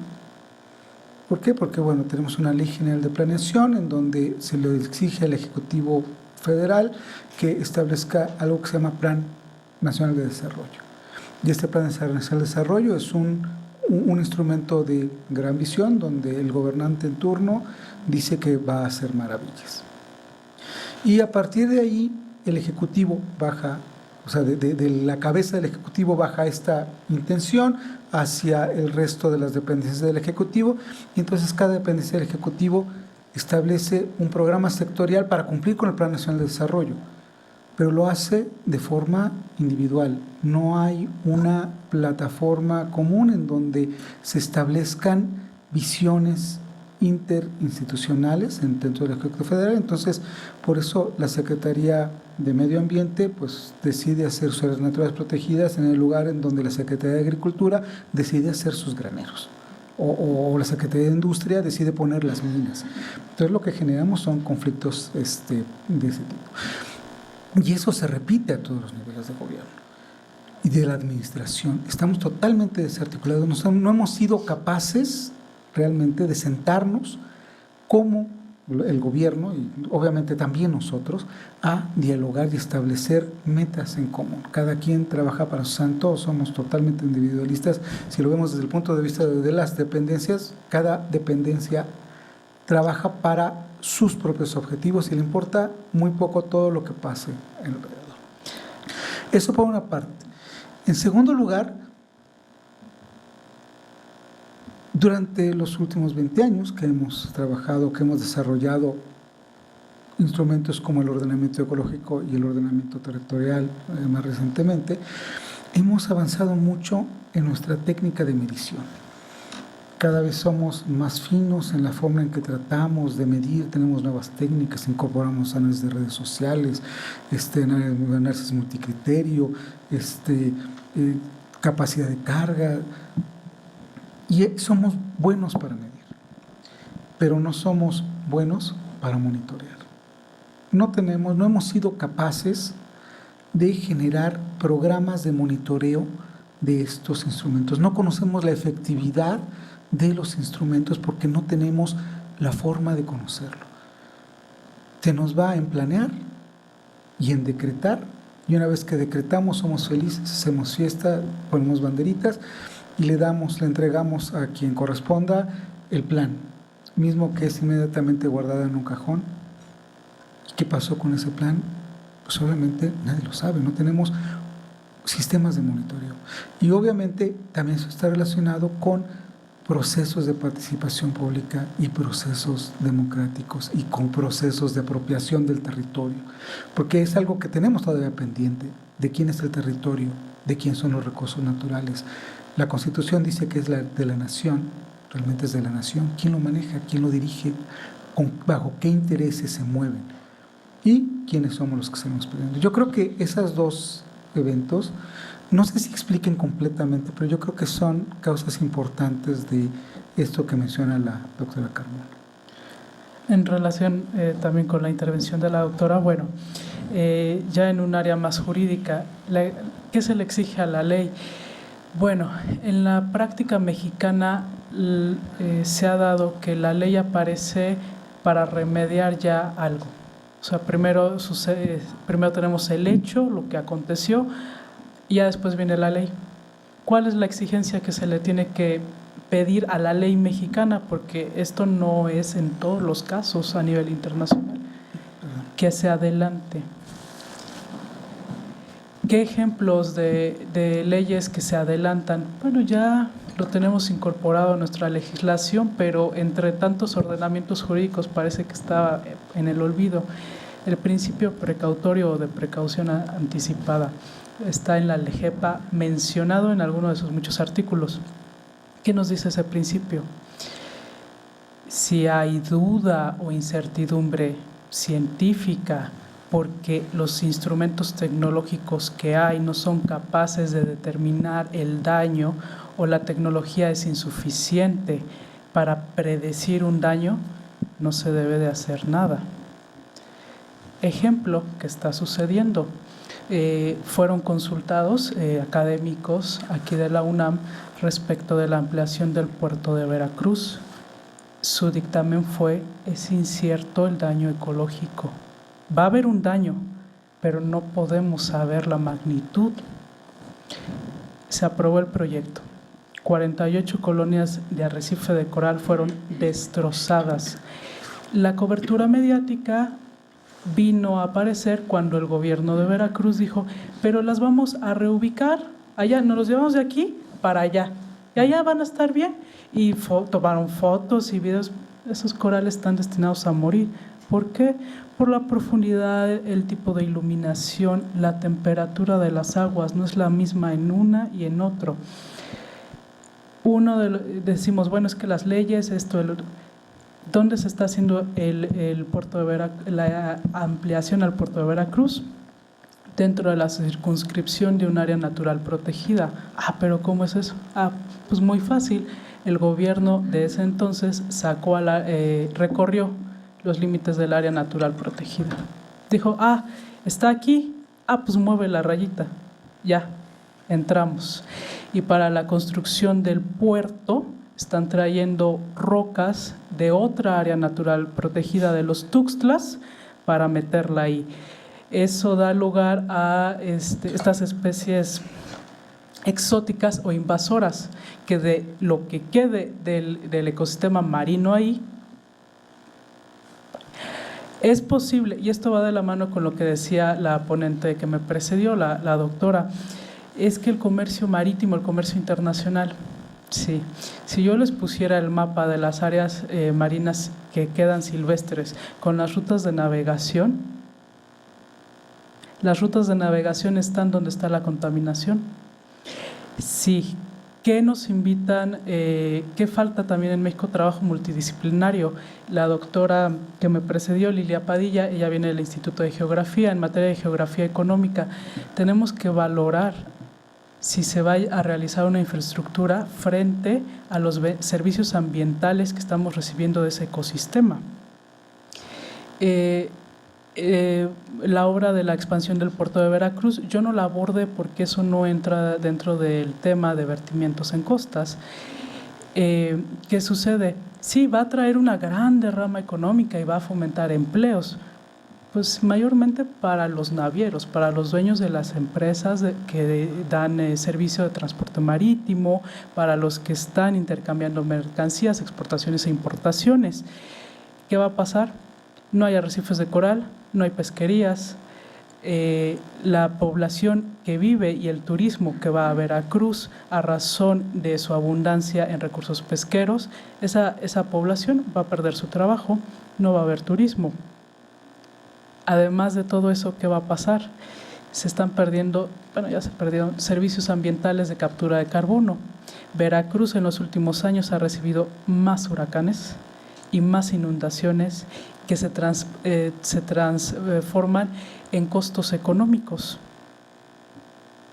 ¿Por qué? Porque, bueno, tenemos una ley general de planeación en donde se le exige al Ejecutivo Federal que establezca algo que se llama Plan Nacional de Desarrollo. Y este Plan Nacional de Desarrollo es un instrumento de gran visión donde el gobernante en turno dice que va a hacer maravillas. Y a partir de ahí el Ejecutivo baja, o sea, de la cabeza del Ejecutivo baja esta intención hacia el resto de las dependencias del Ejecutivo, y entonces cada dependencia del Ejecutivo establece un programa sectorial para cumplir con el Plan Nacional de Desarrollo, pero lo hace de forma individual. No hay una plataforma común en donde se establezcan visiones interinstitucionales dentro del Ejecutivo Federal. Entonces, por eso la Secretaría de Medio Ambiente pues decide hacer sus áreas naturales protegidas en el lugar en donde la Secretaría de Agricultura decide hacer sus graneros. o la Secretaría de Industria decide poner las minas. Entonces lo que generamos son conflictos de ese tipo. Y eso se repite a todos los niveles de gobierno y de la administración. Estamos totalmente desarticulados, no hemos sido capaces realmente de sentarnos como el gobierno y obviamente también nosotros a dialogar y establecer metas en común. Cada quien trabaja para su santo, somos totalmente individualistas. Si lo vemos desde el punto de vista de las dependencias, cada dependencia trabaja para sus propios objetivos y le importa muy poco todo lo que pase alrededor. Eso por una parte. En segundo lugar, durante los últimos 20 años que hemos trabajado, que hemos desarrollado instrumentos como el ordenamiento ecológico y el ordenamiento territorial, más recientemente, hemos avanzado mucho en nuestra técnica de medición. Cada vez somos más finos en la forma en que tratamos de medir, tenemos nuevas técnicas, incorporamos análisis de redes sociales, análisis multicriterio, capacidad de carga, y somos buenos para medir, pero no somos buenos para monitorear. No hemos sido capaces de generar programas de monitoreo de estos instrumentos. No conocemos la efectividad de los instrumentos porque no tenemos la forma de conocerlo. Se nos va en planear y en decretar, y una vez que decretamos somos felices, hacemos fiesta, ponemos banderitas y le entregamos a quien corresponda el plan, mismo que es inmediatamente guardado en un cajón. ¿Qué pasó con ese plan? Pues obviamente nadie lo sabe, no tenemos sistemas de monitoreo. Y obviamente también eso está relacionado con procesos de participación pública y procesos democráticos y con procesos de apropiación del territorio, porque es algo que tenemos todavía pendiente, de quién es el territorio, de quién son los recursos naturales. La Constitución dice que es de la nación, realmente es de la nación. ¿Quién lo maneja? ¿Quién lo dirige? ¿Bajo qué intereses se mueven? ¿Y quiénes somos los que estamos perdiendo? Yo creo que esos dos eventos, no sé si expliquen completamente, pero yo creo que son causas importantes de esto que menciona la doctora Carmona. En relación también con la intervención de la doctora, bueno, ya en un área más jurídica, ¿qué se le exige a la ley? Bueno, en la práctica mexicana se ha dado que la ley aparece para remediar ya algo. O sea, primero tenemos el hecho, lo que aconteció, y ya después viene la ley. ¿Cuál es la exigencia que se le tiene que pedir a la ley mexicana? Porque esto no es en todos los casos a nivel internacional. Que se adelante. ¿Qué ejemplos de leyes que se adelantan? Bueno, ya lo tenemos incorporado a nuestra legislación, pero entre tantos ordenamientos jurídicos parece que está en el olvido. El principio precautorio o de precaución anticipada está en la LEGEPA mencionado en alguno de sus muchos artículos. ¿Qué nos dice ese principio? Si hay duda o incertidumbre científica porque los instrumentos tecnológicos que hay no son capaces de determinar el daño o la tecnología es insuficiente para predecir un daño, no se debe de hacer nada. Ejemplo que está sucediendo. Fueron consultados académicos aquí de la UNAM respecto de la ampliación del puerto de Veracruz. Su dictamen fue: es incierto el daño ecológico. Va a haber un daño, pero no podemos saber la magnitud. Se aprobó el proyecto. 48 colonias de arrecife de coral fueron destrozadas. La cobertura mediática vino a aparecer cuando el gobierno de Veracruz dijo: pero las vamos a reubicar allá, nos los llevamos de aquí para allá, y allá van a estar bien. Y tomaron fotos y videos. Esos corales están destinados a morir. ¿Por qué? Por la profundidad, el tipo de iluminación, la temperatura de las aguas no es la misma en una y en otro. Decimos, bueno, es que las leyes, esto, el otro. ¿Dónde se está haciendo el puerto de la ampliación al puerto de Veracruz? Dentro de la circunscripción de un área natural protegida. Pero ¿cómo es eso? Pues muy fácil. el gobierno de ese entonces recorrió los límites del área natural protegida. Dijo, está aquí, pues mueve la rayita, ya, entramos. Y para la construcción del puerto están trayendo rocas de otra área natural protegida de los Tuxtlas para meterla ahí. Eso da lugar a estas especies exóticas o invasoras, que de lo que quede del ecosistema marino ahí, es posible, y esto va de la mano con lo que decía la ponente que me precedió, la doctora, es que el comercio marítimo, el comercio internacional, sí, si yo les pusiera el mapa de las áreas marinas que quedan silvestres con las rutas de navegación están donde está la contaminación. Sí. ¿Qué nos invitan? ¿Qué falta también en México? Trabajo multidisciplinario. La doctora que me precedió, Lilia Padilla, ella viene del Instituto de Geografía, en materia de geografía económica. Tenemos que valorar si se va a realizar una infraestructura frente a los servicios ambientales que estamos recibiendo de ese ecosistema. La obra de la expansión del puerto de Veracruz, yo no la aborde porque eso no entra dentro del tema de vertimientos en costas. ¿Qué sucede? Sí, va a traer una gran derrama económica y va a fomentar empleos, pues mayormente para los navieros, para los dueños de las empresas que dan servicio de transporte marítimo, para los que están intercambiando mercancías, exportaciones e importaciones. ¿Qué va a pasar? No hay arrecifes de coral, no hay pesquerías, la población que vive y el turismo que va a Veracruz a razón de su abundancia en recursos pesqueros, esa población va a perder su trabajo, no va a haber turismo. Además de todo eso, ¿qué va a pasar? Se están perdiendo, ya se perdieron servicios ambientales de captura de carbono. Veracruz en los últimos años ha recibido más huracanes y más inundaciones que se transforman en costos económicos.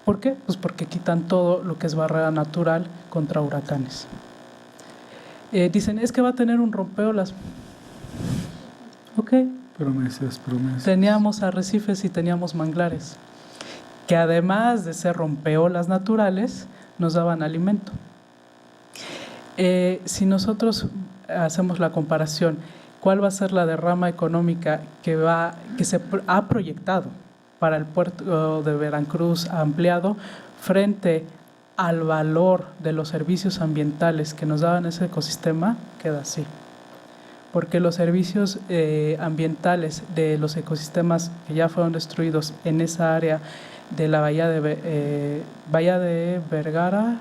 ¿Por qué? Pues porque quitan todo lo que es barrera natural contra huracanes. Dicen, es que va a tener un rompeolas. Ok. Promesas. Teníamos arrecifes y teníamos manglares, que además de ser rompeolas naturales, nos daban alimento. Si nosotros hacemos la comparación, ¿cuál va a ser la derrama económica que se ha proyectado para el puerto de Veracruz ampliado frente al valor de los servicios ambientales que nos daban ese ecosistema? Queda así. Porque los servicios ambientales de los ecosistemas que ya fueron destruidos en esa área de la Bahía de Vergara,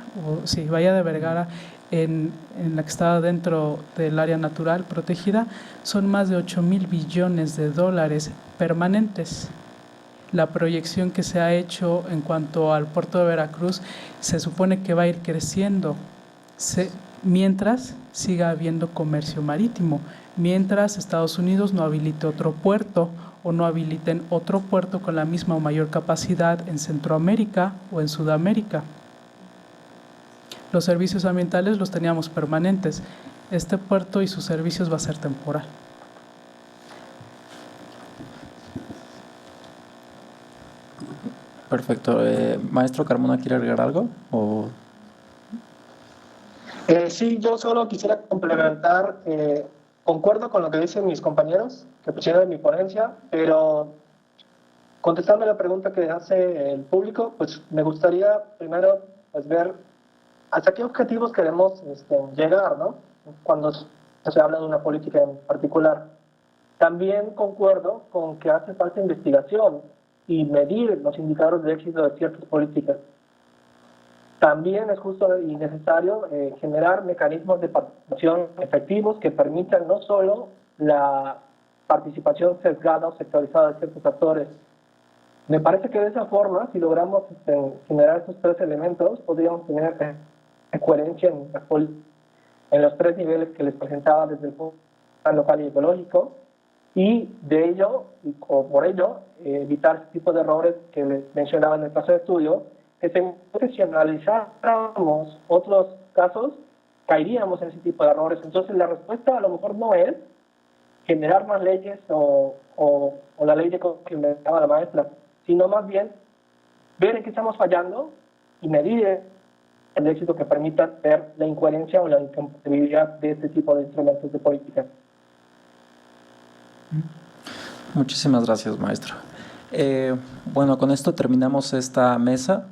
en la que estaba dentro del área natural protegida, son más de 8,000 billones de dólares permanentes. La proyección que se ha hecho en cuanto al puerto de Veracruz se supone que va a ir creciendo mientras siga habiendo comercio marítimo, mientras Estados Unidos no habilite otro puerto o no habiliten otro puerto con la misma o mayor capacidad en Centroamérica o en Sudamérica. Los servicios ambientales los teníamos permanentes. Este puerto y sus servicios va a ser temporal. Perfecto. Maestro Carmona, ¿quiere agregar algo? Sí, yo solo quisiera complementar, concuerdo con lo que dicen mis compañeros que pusieron en mi ponencia, pero contestando la pregunta que hace el público, pues me gustaría primero pues, ver hasta qué objetivos queremos llegar, ¿no? Cuando se habla de una política en particular. También concuerdo con que hace falta investigación y medir los indicadores de éxito de ciertas políticas. También es justo y necesario generar mecanismos de participación efectivos que permitan no solo la participación sesgada o sectorizada de ciertos actores. Me parece que de esa forma, si logramos generar estos tres elementos, podríamos tener coherencia en los tres niveles que les presentaba desde el punto local y ecológico, y de ello, o por ello, evitar este tipo de errores que les mencionaba en el caso de estudio, que si analizáramos otros casos, caeríamos en ese tipo de errores. Entonces la respuesta a lo mejor no es generar más leyes o la ley de que inventaba la maestra, sino más bien ver en qué estamos fallando y medir el éxito que permita ver la incoherencia o la incompatibilidad de este tipo de instrumentos de política. Muchísimas gracias, maestro. Bueno, con esto terminamos esta mesa.